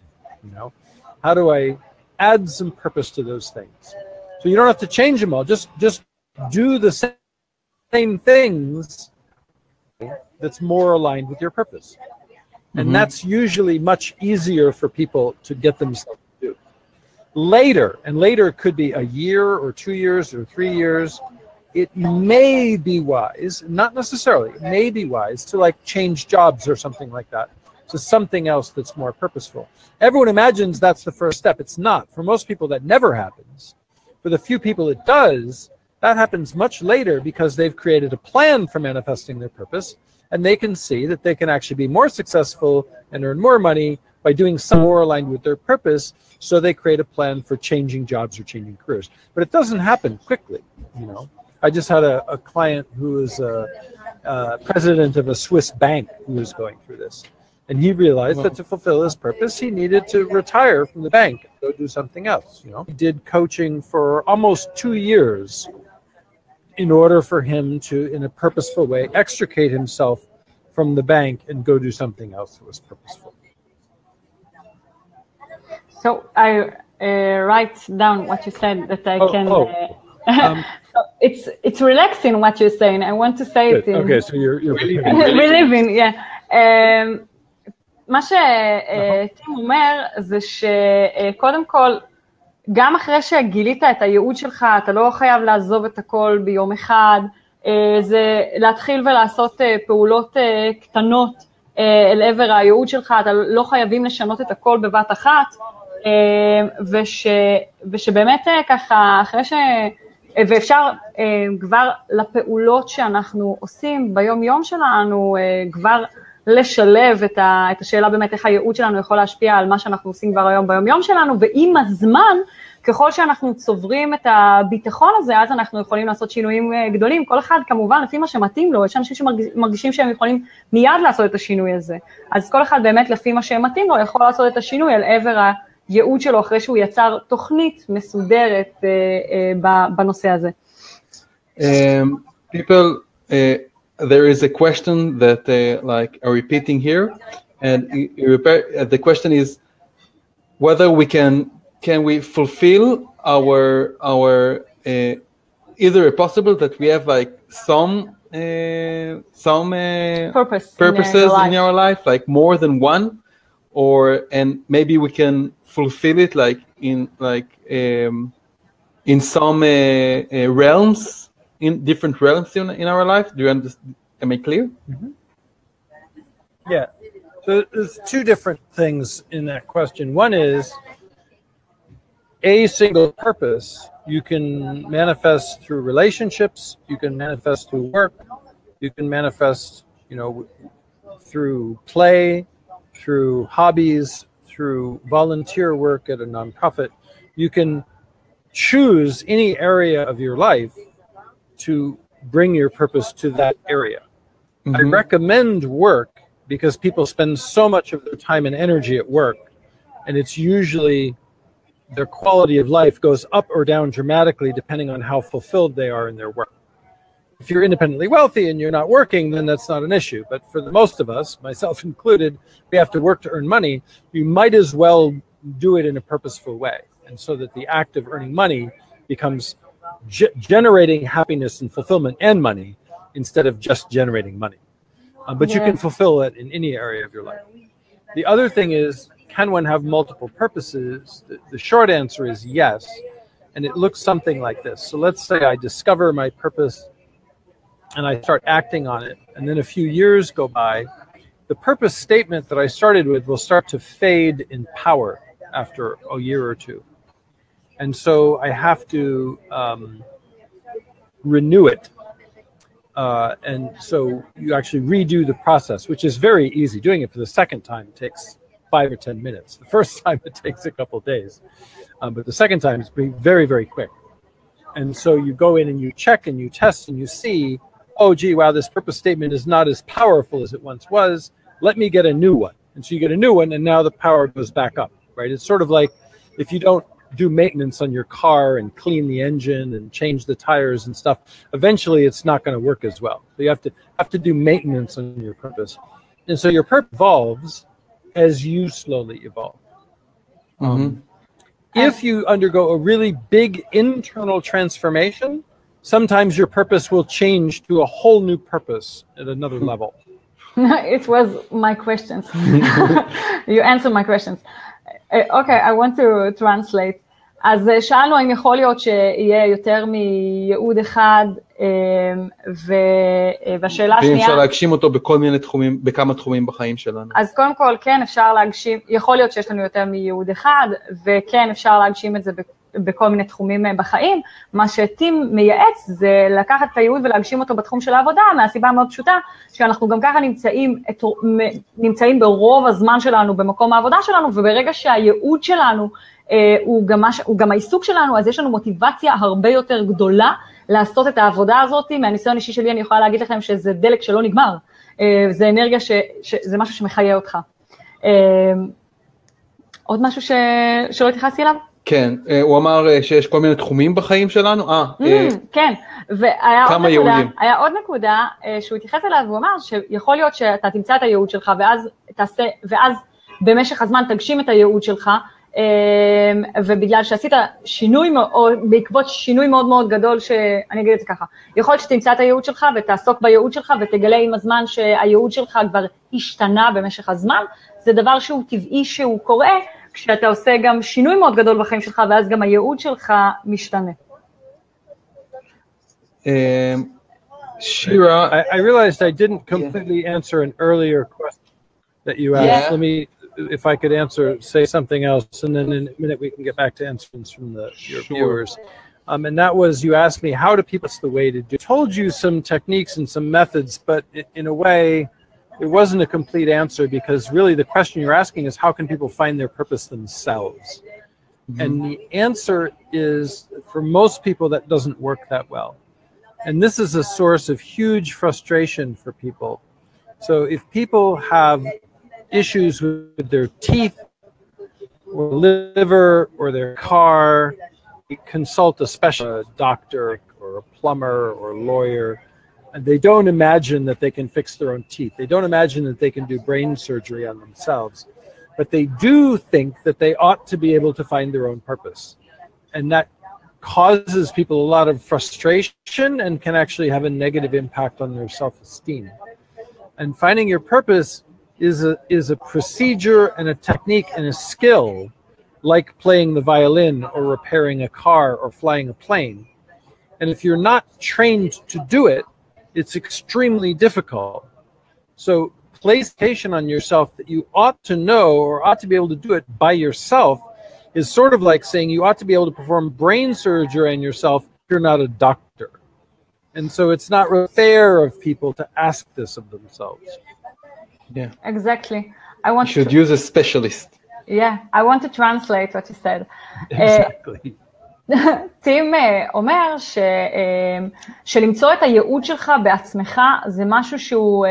How do I add some purpose to those things? So you don't have to change them all. Just do the same things that's more aligned with your purpose. And that's usually much easier for people to get themselves to do. Later could be a year or 2 years or 3 years, it may be wise, not necessarily, it may be wise to like change jobs or something like that to something else that's more purposeful. Everyone imagines that's the first step. It's not. For most people, that never happens. For the few people it does, that happens much later, because they've created a plan for manifesting their purpose, and they can see that they can actually be more successful and earn more money by doing some more aligned with their purpose, so they create a plan for changing jobs or changing careers. But it doesn't happen quickly, I just had a client who is a president of a Swiss bank who was going through this. And he realized that to fulfill his purpose, he needed to retire from the bank and go do something else. He did coaching for almost 2 years in order for him to, in a purposeful way, extricate himself from the bank and go do something else that was purposeful. So I write down what you said that I can. So it's relaxing what you're saying. I want to say it. Okay, so you're reliving, yeah. מה שטים אומר זה שקודם כל, גם אחרי שגילית את הייעוד שלך, אתה לא חייב לעזוב את הכל ביום אחד, זה להתחיל ולעשות פעולות קטנות אל עבר הייעוד שלך, אתה לא חייבים לשנות את הכל בבת אחת, ושבאמת ככה, אחרי ואפשר כבר לפעולות שאנחנו עושים ביום יום שלנו, כבר לשלב את השאלה באמת איך הייעוד שלנו יכול להשפיע על מה שאנחנו עושים כבר היום ביום שלנו, ועם הזמן, ככל שאנחנו צוברים את הביטחון הזה, אז אנחנו יכולים לעשות שינויים גדולים, כל אחד כמובן לפי מה שמתאים לו, יש אנשים שמרגישים שהם יכולים מיד לעשות את השינוי הזה, אז כל אחד באמת לפי מה שמתאים לו יכול לעשות את השינוי על עבר הייעוד שלו, אחרי שהוא יצר תוכנית מסודרת בנושא הזה. People, there is a question that like are repeating here, and the question is whether we can we fulfill our either possible that we have like some purposes in our life, like more than one, and maybe we can fulfill it like in some realms, in different realms in our life. Do you understand? Am I clear? Mm-hmm. Yeah. So there's two different things in that question. One is a single purpose you can manifest through relationships, you can manifest through work, you can manifest, through play, through hobbies, through volunteer work at a nonprofit. You can choose any area of your life to bring your purpose to that area. Mm-hmm. I recommend work because people spend so much of their time and energy at work, and it's usually their quality of life goes up or down dramatically depending on how fulfilled they are in their work. If you're independently wealthy and you're not working, then that's not an issue. But for the most of us, myself included, we have to work to earn money. You might as well do it in a purposeful way. And so that the act of earning money becomes generating happiness and fulfillment and money instead of just generating money. But you can fulfill it in any area of your life. The other thing is, can one have multiple purposes? The short answer is yes. And it looks something like this. So let's say I discover my purpose and I start acting on it. And then a few years go by. The purpose statement that I started with will start to fade in power after a year or two. And so I have to renew it. And so you actually redo the process, which is very easy. Doing it for the second time takes 5 or 10 minutes. The first time it takes a couple of days. But the second time is very, very quick. And so you go in and you check and you test and you see, oh, gee, wow, this purpose statement is not as powerful as it once was. Let me get a new one. And so you get a new one, and now the power goes back up, right? It's sort of like if you don't do maintenance on your car and clean the engine and change the tires and stuff, eventually it's not going to work as well. So you have to do maintenance on your purpose. And so your purpose evolves as you slowly evolve. Mm-hmm. If you undergo a really big internal transformation, sometimes your purpose will change to a whole new purpose at another level. It was my questions. You answered my questions. Okay, I want to translate. אז שאלנו האם יכול להיות שיהיה יותר מייעוד אחד, והשאלה השנייה... ואם אפשר להגשים אותו בכל מיני תחומים, בכמה תחומים בחיים שלנו. אז קודם כל, כן, אפשר להגשים, יכול להיות שיש לנו יותר מייעוד אחד, וכן, אפשר להגשים את זה בכל מיני תחומים בחיים. מה שטים מייעץ זה לקחת את הייעוד ולהגשים אותו בתחום של העבודה, מהסיבה מאוד פשוטה, שאנחנו גם ככה נמצאים ברוב הזמן שלנו במקום העבודה שלנו, וברגע שהייעוד שלנו הוא גם העיסוק שלנו, אז יש לנו מוטיבציה הרבה יותר גדולה לעשות את העבודה הזאת. מהניסיון אישי שלי אני יכולה להגיד לכם שזה דלק שלא נגמר, זה אנרגיה שזה משהו שמחיה אותך. עוד משהו שלא התייחסתי אליו? כן, הוא אמר שיש כל מיני תחומים בחיים שלנו. כן, והיה עוד נקודה שהוא התייחס אליו, והוא אמר שיכול להיות שאתה תמצא את הייעוד שלך, ואז במשך הזמן תגשים את הייעוד שלך, ובגלל שעשית שינוי, או בעקבות שינוי מאוד מאוד גדול, שאני אגיד את זה ככה, יכול להיות שתמצא את הייעוד שלך ותעסוק בייעוד שלך ותגלה עם הזמן שהייעוד שלך כבר השתנה במשך הזמן. זה דבר שהוא טבעי שהוא קורה כשאתה עושה גם שינוי מאוד גדול בחיים שלך, ואז גם הייעוד שלך משתנה. Shira, I realized I didn't completely answer an earlier question that you asked. Let me, if I could say something else, and then in a minute we can get back to answers from your viewers. And that was, you asked me, how do people, what's the way to do? I told you some techniques and some methods, but in a way, it wasn't a complete answer, because really the question you're asking is how can people find their purpose themselves? And the answer is, for most people, that doesn't work that well. And this is a source of huge frustration for people. So if people have issues with their teeth or liver or their car, consult a specialist, a doctor or a plumber or a lawyer. And they don't imagine that they can fix their own teeth. They don't imagine that they can do brain surgery on themselves. But they do think that they ought to be able to find their own purpose. And that causes people a lot of frustration and can actually have a negative impact on their self-esteem. And finding your purpose is a procedure and a technique and a skill, like playing the violin or repairing a car or flying a plane. And if you're not trained to do it, it's extremely difficult. So place attention on yourself that you ought to know or ought to be able to do it by yourself is sort of like saying you ought to be able to perform brain surgery on yourself if you're not a doctor. And so it's not fair of people to ask this of themselves. Yeah. Exactly. You should use a specialist. Yeah, I want to translate what you said. Exactly. טים אומר שלמצוא את הייעוד שלך בעצמך זה משהו שהוא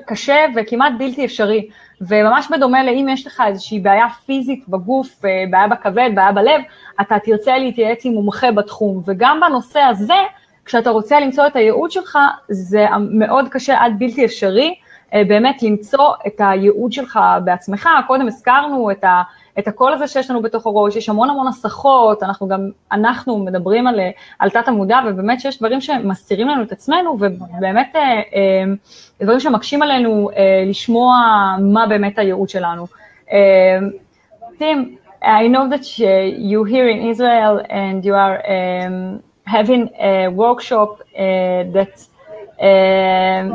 קשה וכמעט בלתי אפשרי, וממש בדומה לאם יש לך איזושהי בעיה פיזית בגוף, בעיה בכבד, בעיה בלב, אתה תרצה להתייעץ עם מומחה בתחום, וגם בנושא הזה, כשאתה רוצה למצוא את הייעוד שלך, זה מאוד קשה עד בלתי אפשרי, באמת למצוא את הייעוד שלך בעצמך. קודם הזכרנו את הקול הזה שיש לנו בתוך הראש, יש המון הסחות, אנחנו מדברים על תת המודע, ובאמת שיש דברים שמסתירים לנו את עצמנו, ובאמת דברים שמקשים עלינו לשמוע מה באמת הייעוד שלנו. Tim, I know that you here in Israel and you are having a workshop that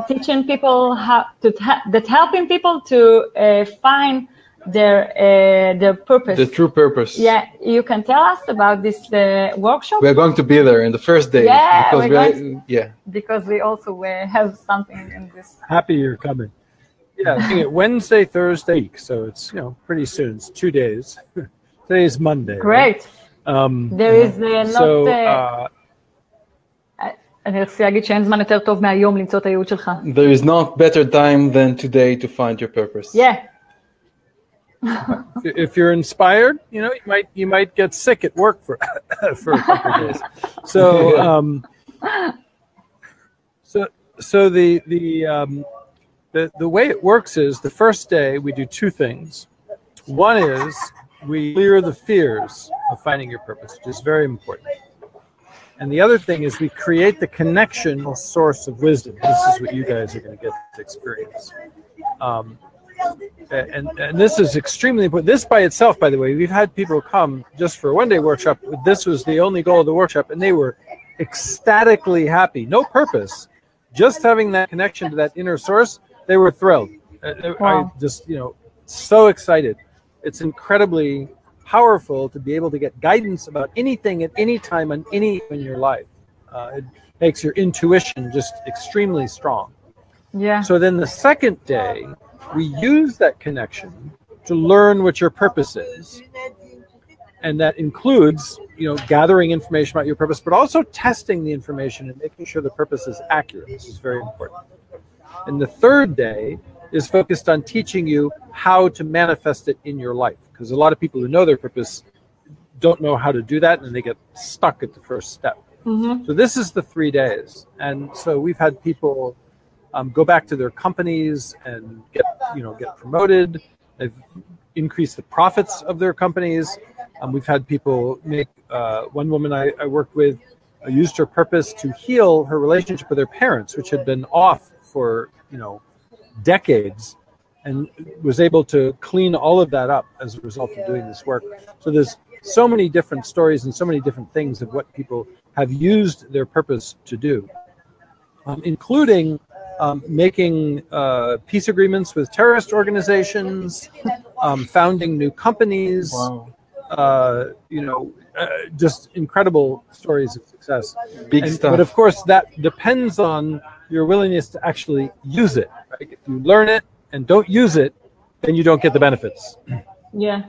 teaching people that helping people to find their purpose. The true purpose. Yeah, you can tell us about this workshop? We're going to be there in the first day. Yeah, because we also have something in this. Happy you're coming. Yeah, I think Wednesday, Thursday, so it's pretty soon. It's 2 days. Today is Monday. Great. Right? There is not. אני רוצה להגיד שאין זמן יותר טוב מהיום למצוא את הייעוד שלך. There is not better time than today to find your purpose. Yeah. If you're inspired, you might get sick at work for a couple of days. So the way it works is the first day we do two things. One is we clear the fears of finding your purpose, which is very important. And the other thing is we create the connection source of wisdom. This is what you guys are going to get to experience. And this is extremely important. This by itself, by the way, we've had people come just for a one-day workshop. This was the only goal of the workshop, and they were ecstatically happy. No purpose. Just having that connection to that inner source, they were thrilled. Wow. I just, so excited. It's incredibly powerful to be able to get guidance about anything at any time on any in your life. It makes your intuition just extremely strong. Yeah. So then the second day, we use that connection to learn what your purpose is. And that includes, gathering information about your purpose, but also testing the information and making sure the purpose is accurate. This is very important. And the third day is focused on teaching you how to manifest it in your life. Because a lot of people who know their purpose don't know how to do that, and they get stuck at the first step. Mm-hmm. So this is the 3 days. And so we've had people go back to their companies and get promoted. They've increased the profits of their companies. We've had people make, one woman I worked with used her purpose to heal her relationship with her parents, which had been off for, decades, and was able to clean all of that up as a result of doing this work. So there's so many different stories and so many different things of what people have used their purpose to do, including making peace agreements with terrorist organizations, founding new companies. Wow. Just incredible stories of success. Big stuff. But of course, that depends on your willingness to actually use it. Right? If you learn it, and don't use it, then you don't get the benefits. Yeah,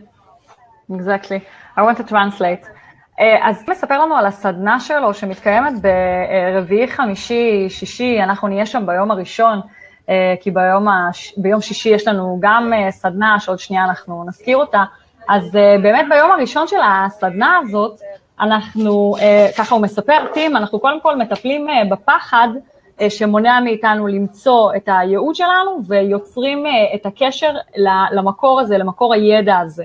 exactly. I want to translate. אז מספר לנו על הסדנה שלו שמתקיימת ברביעי, חמישי, שישי, אנחנו נהיה שם ביום הראשון, כי ביום שישי יש לנו גם סדנה שעוד שנייה אנחנו נזכיר אותה, אז באמת ביום הראשון של הסדנה הזאת, אנחנו, ככה הוא מספר, טים, אנחנו קודם כל מטפלים בפחד שמונע מאיתנו למצוא את הייעוד שלנו, ויוצרים את הקשר למקור הזה, למקור הידע הזה.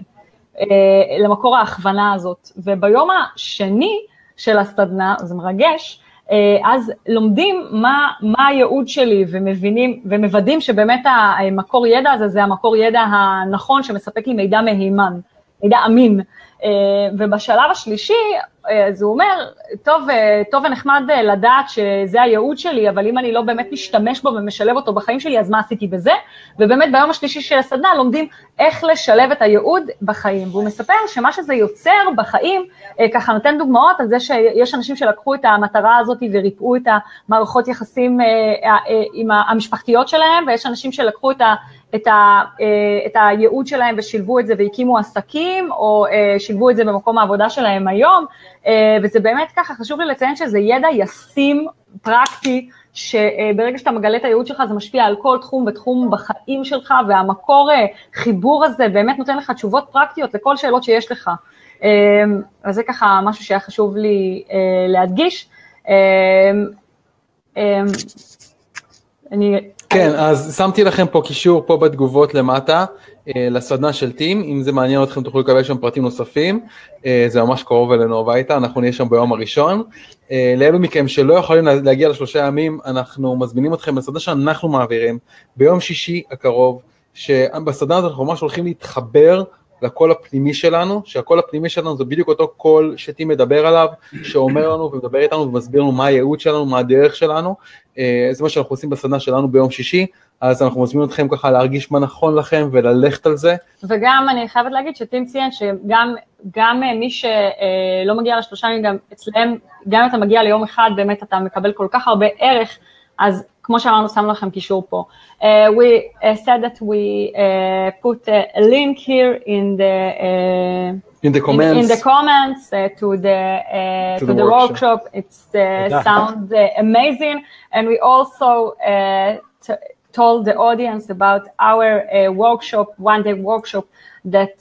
למקור ההכוונה הזאת, וביום השני של הסדנה, זה מרגש, אז לומדים מה הייעוד שלי, ומוודאים שבאמת המקור ידע הזה, זה המקור ידע הנכון, שמספק לי מידע מהימן, מידע אמין, ובשלב השלישי, אז הוא אומר, טוב ונחמד לדעת שזה הייעוד שלי, אבל אם אני לא באמת משתמש בו ומשלב אותו בחיים שלי, אז מה עשיתי בזה? ובאמת ביום השלישי של הסדנה לומדים איך לשלב את הייעוד בחיים. והוא מספר שמה שזה יוצר בחיים, ככה נותן דוגמאות על זה שיש אנשים שלקחו את המטרה הזאת וריפאו את המערכות יחסים המשפחתיות שלהם, ויש אנשים שלקחו את הייעוד שלהם ושילבו את זה והקימו עסקים, או שילבו את זה במקום העבודה שלהם היום, וזה באמת ככה, חשוב לי לציין שזה ידע ישים, פרקטי, שברגע שאתה מגלה את הייעוד שלך, זה משפיע על כל תחום ותחום בחיים שלך, והמקור חיבור הזה באמת נותן לך תשובות פרקטיות לכל שאלות שיש לך. אז זה ככה משהו שהיה חשוב לי להדגיש. כן, אז שמתי לכם פה קישור פה בתגובות למטה, לסדנה של טים, אם זה מעניין אתכם תוכלו לקבל שם פרטים נוספים, זה ממש קרוב אלינו הביתה, אנחנו נהיה שם ביום הראשון. לאלו מכם שלא יכולים להגיע ל3 ימים, אנחנו מזמינים אתכם לסדנה שאנחנו מעבירים, ביום שישי הקרוב, שבסדנה הזאת אנחנו ממש הולכים להתחבר לקול הפנימי שלנו, שהקול הפנימי שלנו זה בדיוק אותו קול שטים מדבר עליו, שאומר לנו ומדבר איתנו ומסביר לנו מה הייעוד שלנו, מה הדרך שלנו, זה מה שאנחנו עושים בסדנה שלנו ביום שישי, אז אנחנו מזמינים אתכם ככה להרגיש מה נכון לכם וללכת על זה. וגם אני חייבת להגיד שטים ציין שגם מי שלא מגיע ל3 ימים, גם אצלם, גם אם אתה מגיע ליום אחד, באמת אתה מקבל כל כך הרבה ערך, אז כמו שאמרנו, שמנו לכם קישור פה. We said that we put a link here in the comments to the workshop. It sounds amazing, and we also told the audience about our workshop, one-day workshop that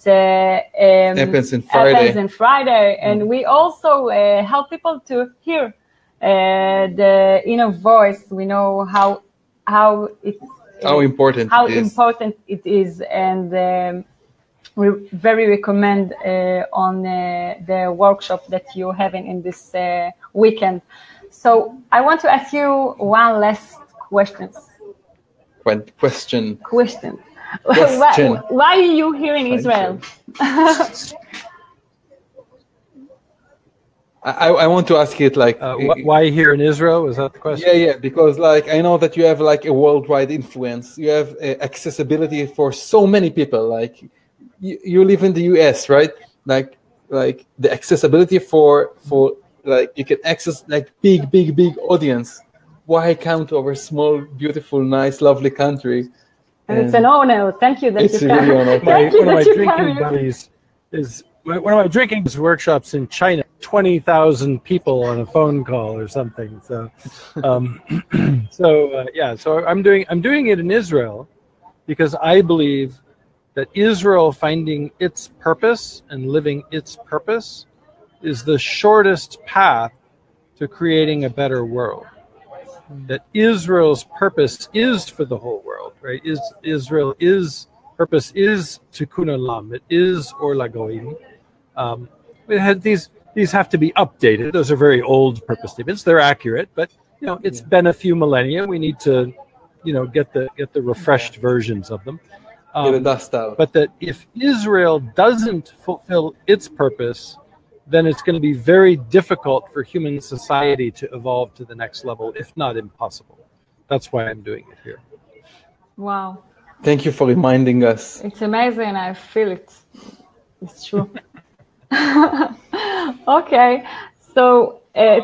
happens on Friday, and we also help people to hear the inner voice. We know how important it is, and we very recommend on the workshop that you're having in this weekend. So I want to ask you one last question. Why are you here in Israel? I want to ask it like why here in Israel? Was that the question? Yeah, because like I know that you have like a worldwide influence. You have accessibility for so many people. Like you live in the US, right? Like the accessibility for like you can access like big audience. Why come to our small, beautiful, nice, lovely country? And it's an honor. Thank you that it's you really honor. One of my drinking buddies is one of my drinking workshops in China. 20,000 people on a phone call or something. So, so I'm doing it in Israel because I believe that Israel finding its purpose and living its purpose is the shortest path to creating a better world. That Israel's purpose is for the whole world, right? Purpose is tikkun olam. It is or lagoim. It had these have to be updated. Those are very old purpose statements. They're accurate, but it's been a few millennia. We need to, get the refreshed versions of them. Get the dust out. But that if Israel doesn't fulfill its purpose, then it's going to be very difficult for human society to evolve to the next level, if not impossible. That's why I'm doing it here. Wow. Thank you for reminding us. It's amazing. I feel it. It's true. Okay. So,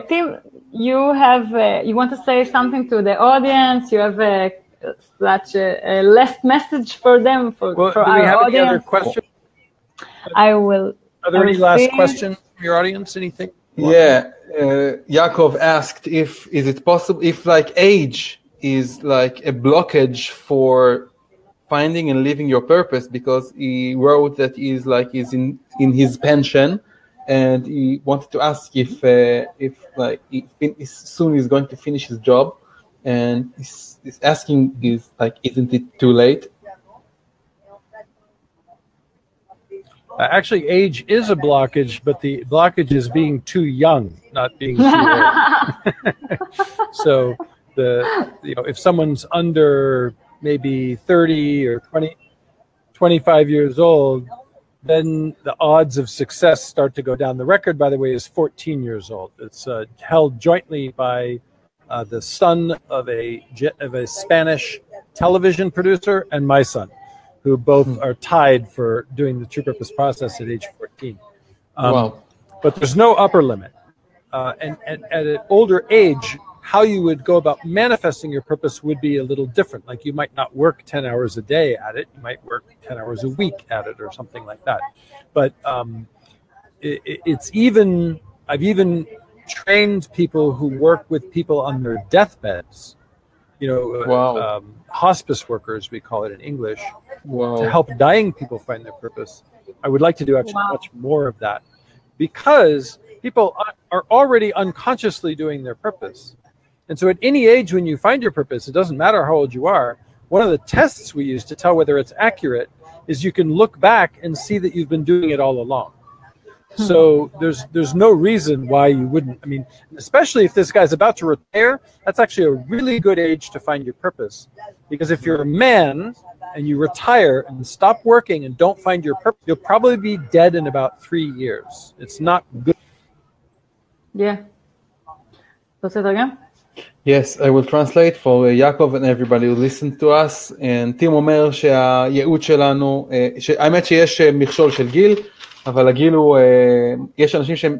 Tim, you want to say something to the audience? You have such a last message for them, for do our we have audience. any other questions? I will. Are there any see. last questions from your audience? Anything? Yeah, Yaakov asked is it possible if like age is like a blockage for finding and living your purpose, because he wrote that he's in his pension, and he wanted to ask if soon he's going to finish his job, and he's asking isn't it too late? Actually, age is a blockage, but the blockage is being too young, not being too old. So if someone's under maybe 30 or 20, 25 years old, then the odds of success start to go down. The record, by the way, is 14 years old. It's held jointly by the son of a Spanish television producer and my son, who both are tied for doing the true purpose process at age 14. Wow. But there's no upper limit. And at an older age, how you would go about manifesting your purpose would be a little different. Like you might not work 10 hours a day at it. You might work 10 hours a week at it or something like that. But I've even trained people who work with people on their deathbeds, Wow. Hospice workers, we call it in English, Wow. to help dying people find their purpose. I would like to do actually much more of that, because people are already unconsciously doing their purpose. And so at any age when you find your purpose, it doesn't matter how old you are, one of the tests we use to tell whether it's accurate is you can look back and see that you've been doing it all along. So there's no reason why you wouldn't. I mean, especially if this guy's about to retire, that's actually a really good age to find your purpose. Because if you're a man and you retire and stop working and don't find your purpose, you'll probably be dead in about 3 years. It's not good. Yeah. Yes, I will translate for Yaakov and everybody who listens to us. And Tim אומר שהייעוד שלנו, האמת שיש מכשול של גיל, אבל הגיל הוא, יש אנשים שהם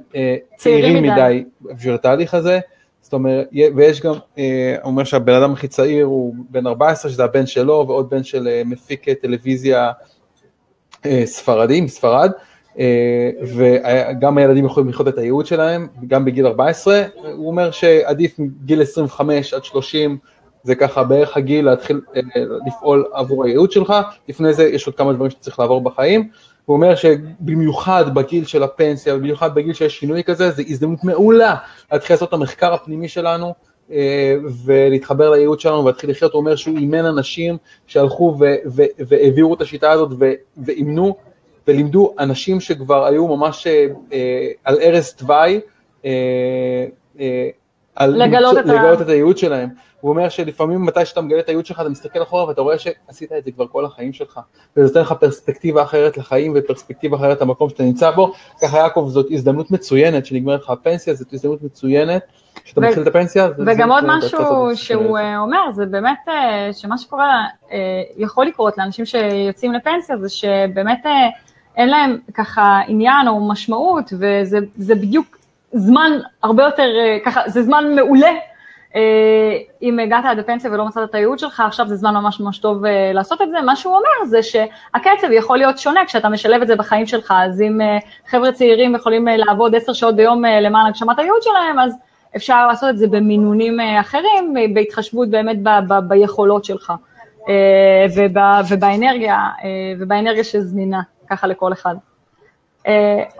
צעירים מדי בשביל התהליך הזה, זאת אומרת, ויש גם, הוא אומר שהבן אדם הכי צעיר הוא בן 14, שזה הבן שלו, ועוד בן של מפיק טלוויזיה ספרדי, מספרד, וגם הילדים יכולים לחיות את הייעוד שלהם, גם בגיל 14, הוא אומר שעדיף מגיל 25 עד 30, זה ככה בערך הגיל להתחיל לפעול עבור הייעוד שלך, לפני זה יש עוד כמה דברים שצריך לעבור בחיים, הוא אומר שבמיוחד בגיל של הפנסיה, במיוחד בגיל שיש שינוי כזה, זה הזדמנות מעולה להתחיל לעשות את המחקר הפנימי שלנו, ולהתחבר לייעוד שלנו ולהתחיל לחיות. הוא אומר שהוא אימן אנשים שהלכו והעבירו את השיטה הזאת ואימנו ולימדו אנשים שכבר היו ממש על ערש תוואי, לגלות את הייעוד שלהם. הוא אומר שלפעמים מתי שאתה מגלה את הייעוד שלך, אתה מסתכל אחורה ואתה רואה שעשית את זה כבר כל החיים שלך, וזה נותן לך פרספקטיבה אחרת לחיים ופרספקטיבה אחרת למקום שאתה נמצא בו. ככה יעקב, זאת הזדמנות מצוינת שנגמרת לך הפנסיה, זאת הזדמנות מצוינת שאתה מתחיל את הפנסיה. וגם עוד משהו שהוא אומר, זה באמת שמה שקורה, יכול לקרות לאנשים שיוצאים לפנסיה, זה שבאמת אין להם ככה עניין או משמעות, וזה בדיוק זמן הרבה יותר, ככה, זה זמן מעולה, אם הגעת עד הפנסיה ולא מצאת את הייעוד שלך, עכשיו זה זמן ממש ממש טוב לעשות את זה. מה שהוא אומר זה שהקצב יכול להיות שונה כשאתה משלב את זה בחיים שלך, אז אם חבר'ה צעירים יכולים לעבוד 10 שעות ביום למען הגשמת הייעוד שלהם, אז אפשר לעשות את זה במינונים אחרים, בהתחשבות באמת ביכולות שלך, ובאנרגיה שזמינה, ככה לכל אחד.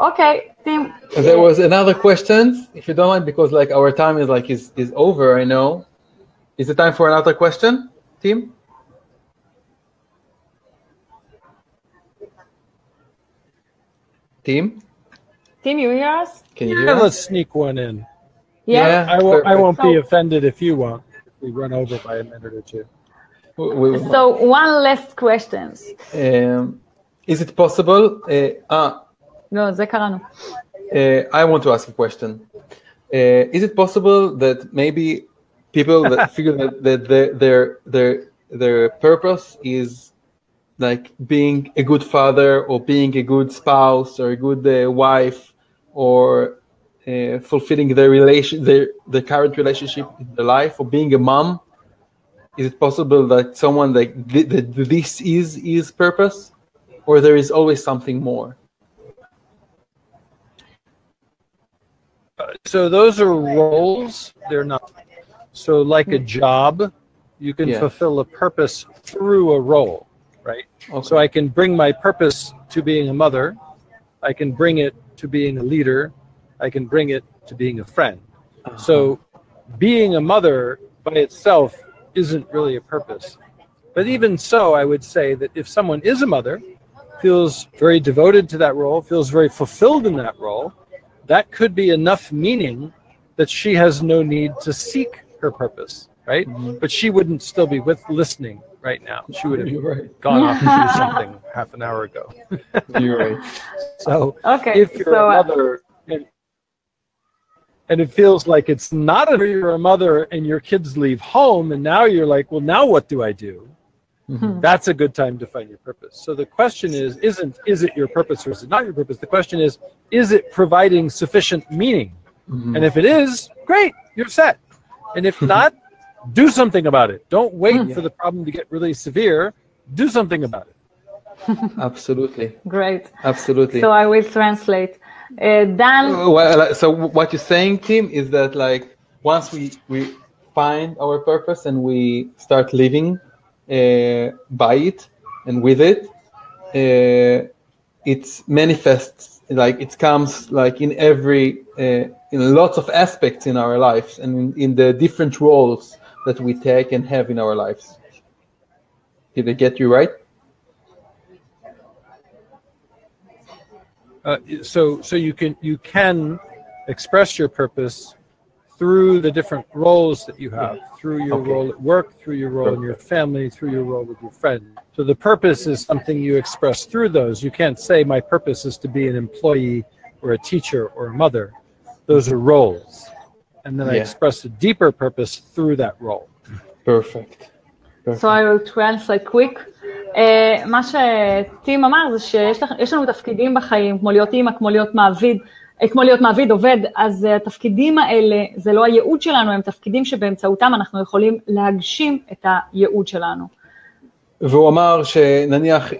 Okay, Tim. There was another question, if you don't mind, because like our time is over, I know. Is it time for another question, Tim? Tim, you hear us? Can you hear us? Let's sneak one in. Yeah. I won't be offended if you won't. If we run over by a minute or two. So one last question. Is it possible? No, זה קראנו. I want to ask a question. Is it possible that maybe people that feel that their purpose is like being a good father or being a good spouse or a good wife or fulfilling their current relationship in their life or being a mom, is it possible that someone like this is purpose, or there is always something more? So those are roles, they're not. So like a job, you can fulfill a purpose through a role, right? Okay. So I can bring my purpose to being a mother, I can bring it to being a leader, I can bring it to being a friend. So being a mother by itself isn't really a purpose. But even so, I would say that if someone is a mother, feels very devoted to that role, feels very fulfilled in that role, that could be enough meaning that she has no need to seek her purpose, right? Mm-hmm. But she wouldn't still be listening right now. She would have gone off to do something half an hour ago. You're right. So if you're a mother and it feels like it's not you're a mother and your kids leave home and now you're like, well, now what do I do? Mm-hmm. That's a good time to find your purpose. So the question is it your purpose or is it not your purpose? The question is it providing sufficient meaning? Mm-hmm. And if it is, great, you're set. And if not, do something about it. Don't wait for the problem to get really severe. Do something about it. Absolutely. Great. Absolutely. So I will translate. Dan? Well, so what you're saying, Tim, is that like once we find our purpose and we start living by it and with it, it manifests, like it comes like in every in lots of aspects in our lives and in the different roles that we take and have in our lives. Did I get you right? So you can express your purpose through the different roles that you have, through your role at work, through your role in your family, through your role with your friend. So the purpose is something you express through those. You can't say my purpose is to be an employee or a teacher or a mother. Those are roles. And then I express a deeper purpose through that role. Perfect. So I will translate quick. מה שטים אמר זה שיש לנו תפקידים בחיים, כמו להיות אימא, כמו להיות מעביד, עובד, אז התפקידים האלה, זה לא הייעוד שלנו, הם תפקידים שבאמצעותם אנחנו יכולים להגשים את הייעוד שלנו. והוא אמר שנניח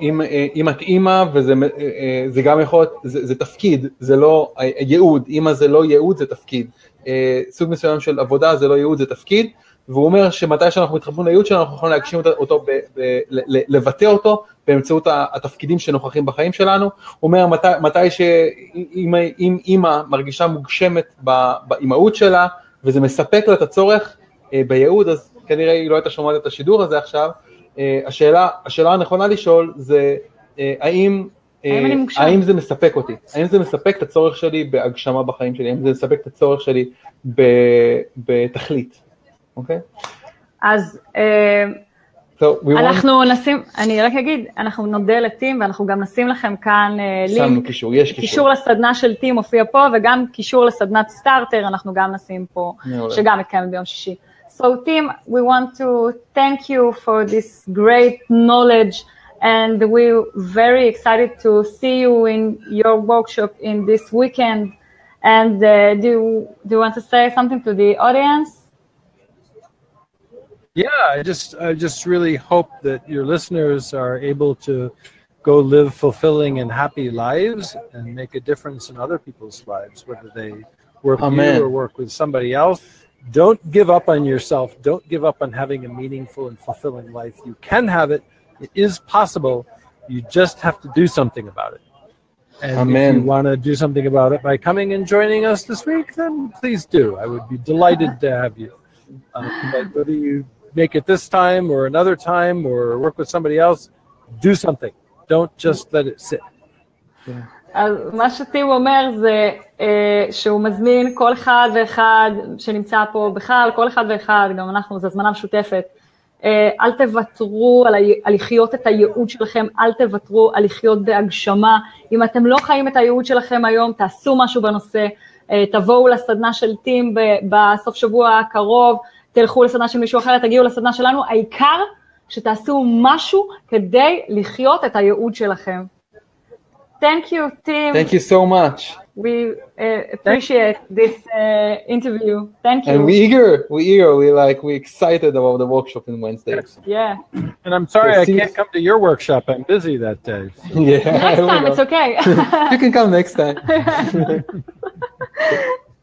אם את אימא, וזה גם יכול להיות, זה תפקיד, זה לא ייעוד, אימא זה לא ייעוד, זה תפקיד. סוג מסוים של עבודה זה לא ייעוד, זה תפקיד. והוא אומר שמתי שאנחנו מתחברים לייעוד שלנו, אנחנו יכולים להגשים אותו, לבטא אותו באמצעות התפקידים שנוכחים בחיים שלנו. הוא אומר מתי שאם אימא מרגישה מוגשמת באימהות שלה, וזה מספק לה את הצורך בייעוד, אז כנראה היא לא הייתה שומעת את השידור הזה עכשיו. השאלה הנכונה לשאול זה האם זה מספק אותי? האם זה מספק את הצורך שלי בהגשמה בחיים שלי? האם זה מספק את הצורך שלי בתכלית? אוקיי? אז אנחנו נשים, אני רק אגיד, אנחנו נודה לטים ואנחנו גם נשים לכם כאן לינק, קישור לסדנה של טים מופיע פה וגם קישור לסדנת סטארטר אנחנו גם נשים פה, שגם מתקיימת ביום שישי. So Tim, we want to thank you for this great knowledge and we're very excited to see you in your workshop in this weekend. And do you want to say something to the audience? Yeah, I just really hope that your listeners are able to go live fulfilling and happy lives and make a difference in other people's lives, whether they work with you or work with somebody else. Don't give up on yourself. Don't give up on having a meaningful and fulfilling life. You can have it. It is possible. You just have to do something about it. And if you want to do something about it by coming and joining us this week, then please do. I would be delighted to have you. But whether you make it this time or another time or work with somebody else, do something. Don't just let it sit. אז מה שטים אומר זה שהוא מזמין כל אחד ואחד שנמצא פה בכלל, כל אחד ואחד, גם אנחנו, זו הזמנה משותפת, אל תוותרו על לחיות את הייעוד שלכם, אל תוותרו על לחיות בהגשמה. אם אתם לא חיים את הייעוד שלכם היום, תעשו משהו בנושא, תבואו לסדנה של טים בסוף שבוע הקרוב, תלכו לסדנה של מישהו אחר, תגיעו לסדנה שלנו, העיקר שתעשו משהו כדי לחיות את הייעוד שלכם. Thank you, Tim. Thank you so much. We appreciate this interview. Thank you. And we're excited about the workshop on Wednesday. Yeah. And I'm sorry I can't come to your workshop. I'm busy that day. Yeah. Next time, it's okay. You can come next time.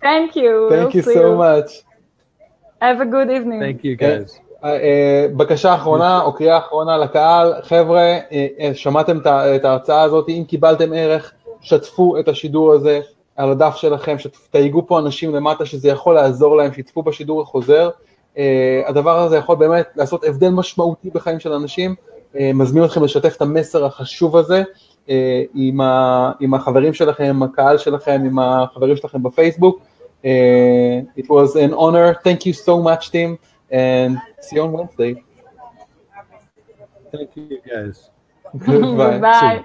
Thank you. Thank you so much. Have a good evening. Thank you, guys. בקשה אחרונה או קריאה אחרונה לקהל, חבר'ה, שמעתם את ההרצאה הזאת, אם קיבלתם ערך, שתפו את השידור הזה על הדף שלכם, תייגו פה אנשים למטה שזה יכול לעזור להם, שיצפו בשידור החוזר, הדבר הזה יכול באמת לעשות הבדל משמעותי בחיים של אנשים, מזמין אתכם לשתף את המסר החשוב הזה, עם החברים שלכם, עם הקהל שלכם, עם החברים שלכם בפייסבוק. It was an honor. Thank you so much, Tim. And see you on Wednesday. Thank you, guys. Goodbye. Bye.